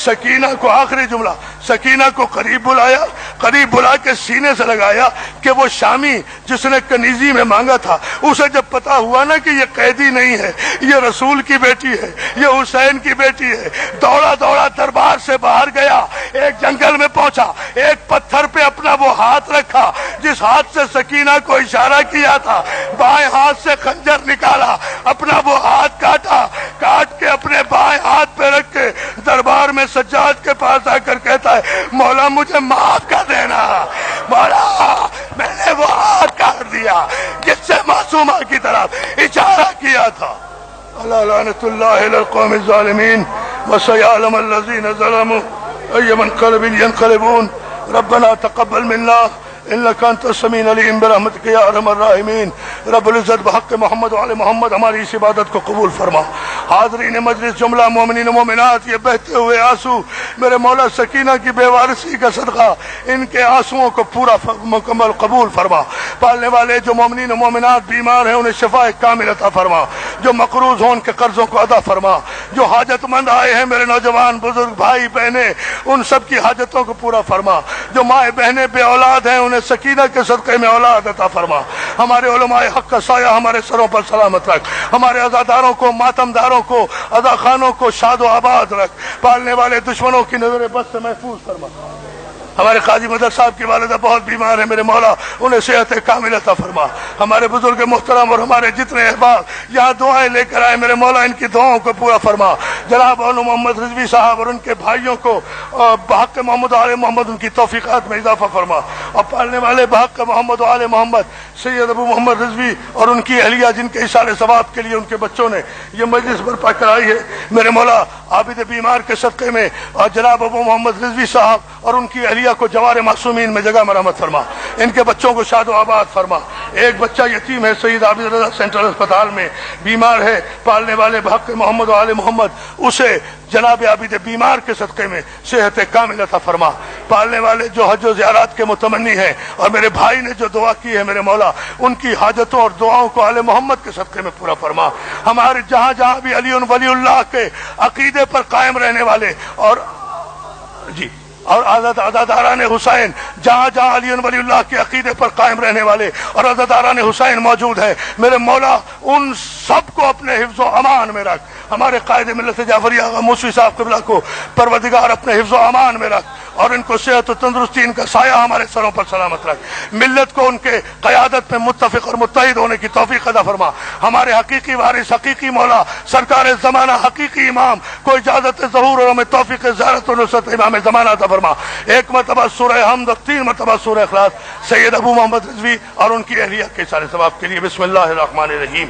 سکینہ کو، آخری جملہ، سکینہ کو قریب بلایا، قریب بلا کے سینے سے لگایا کہ وہ شامی جس نے کنیزی میں مانگا تھا، اسے جب پتا ہوا نا کہ یہ قیدی نہیں ہے، یہ رسول کی بیٹی ہے، یہ حسین کی بیٹی ہے، دوڑا دوڑا دربار سے باہر گیا، ایک جنگل میں پہنچا، ایک پتھر پہ اپنا وہ ہاتھ رکھا جس ہاتھ سے سکینہ کو اشارہ کیا تھا، بائیں ہاتھ سے خنجر نکالا، اپنا وہ ہاتھ کاٹا، کاٹ کے اپنے بائیں ہاتھ پہ رکھ کے دربار میں سجاد کے پاس آ کر کہتا ہے مولا مجھے معاف کر دینا، مولا میں نے وہ ہاتھ کاٹ دیا جس سے معصومہ کی طرف اشارہ کیا تھا. اللہ لعنت اللہ علی القوم الظالمین وسيعلم الذين ظلموا أي منقلب ينقلبون. ربنا تقبل منا انك انت السميع العليم برحمتك يا ارحم الراحمين. رب العزت بحق محمد وعلى محمد ہماری اس عبادت کو قبول فرما. حاضرین مجلس، جملہ مومنین و مومنات، یہ بہتے ہوئے آنسو میرے مولا سکینہ کی بے وارثی کا صدقہ ان کے آنسوؤں کو پورا مکمل قبول فرما. پالنے والے جو مومنین و مومنات بیمار ہیں انہیں شفاء کامل عطا فرما، جو مقروض ہوں ان کے قرضوں کو ادا فرما، جو حاجت مند آئے ہیں میرے نوجوان بزرگ بھائی بہنیں ان سب کی حاجتوں کو پورا فرما، جو مائیں بہنیں بے اولاد ہیں انہیں سکینہ کے صدقے میں اولاد عطا فرما. ہمارے علماء حق کا سایہ ہمارے سروں پر سلامت رکھ، ہمارے عزاداروں کو، ماتمداروں کو، عزا خانوں کو شاد و آباد رکھ، پالنے والے دشمنوں کی نظر بد سے محفوظ فرما. ہمارے قاضی مدر صاحب کی والدہ بہت بیمار ہیں میرے مولا، انہیں صحت کامل عطا فرما. ہمارے بزرگ محترم اور ہمارے جتنے احباب یہاں دعائیں لے کر آئے میرے مولا ان کی دعاؤں کو پورا فرما. جناب علو محمد رضوی صاحب اور ان کے بھائیوں کو بحق محمد و آل محمد ان کی توفیقات میں اضافہ فرما. اور پالنے والے بحق محمد و آل محمد سید ابو محمد رضوی اور ان کی اہلیہ جن کے اشارے ثواب کے لیے ان کے بچوں نے یہ مجلس برپا کرائی ہے میرے مولا عابد بیمار کے صدقے میں، اور جناب ابو محمد رضوی صاحب اور ان کی اہلیہ کو جوار معصومین میں جگہ مرحمت فرما، ان کے بچوں کو شاد و آباد فرما. ایک بچہ یتیم ہے سید عابد رضا سینٹرل اسپتال میں بیمار ہے، پالنے والے بحق محمد و آل محمد اسے جناب عابد بیمار کے صدقے میں صحت کامل عطا فرما. پالنے والے جو حج و زیارات کے متمنی ہیں اور میرے بھائی نے جو دعا کی ہے میرے مولا ان کی حاجتوں اور دعاؤں کو آل محمد کے صدقے میں پورا فرما. ہمارے جہاں جہاں بھی علی ولی اللہ کے عقیدے پر قائم رہنے والے اور جی اور عزاداران حسین جہاں جہاں علی ولی اللہ کے عقیدے پر قائم رہنے والے اور عزاداران حسین موجود ہیں، میرے مولا ان سب کو اپنے حفظ و امان میں رکھ۔ ہمارے قائد ملت جعفریہ آغا موسوی صاحب قبلہ کو پروردگار اپنے حفظ و امان میں رکھ، اور ان کو صحت و تندرستی، ان کا سایہ ہمارے سروں پر سلامت رکھ۔ ملت کو ان کے قیادت میں متفق اور متحد ہونے کی توفیق عطا فرما۔ ہمارے حقیقی وارث، حقیقی مولا، سرکار زمانہ، حقیقی امام کو اجازت ظہور اور ہمیں توفیق زیارت و نصرت امام زمانہ عطا فرما۔ ایک مرتبہ سورہ حمد اور 3 مرتبہ سورہ اخلاص سید ابو محمد رضوی اور ان کی اہلیہ کے سارے ثواب کے لیے بسم اللہ الرحمن الرحیم۔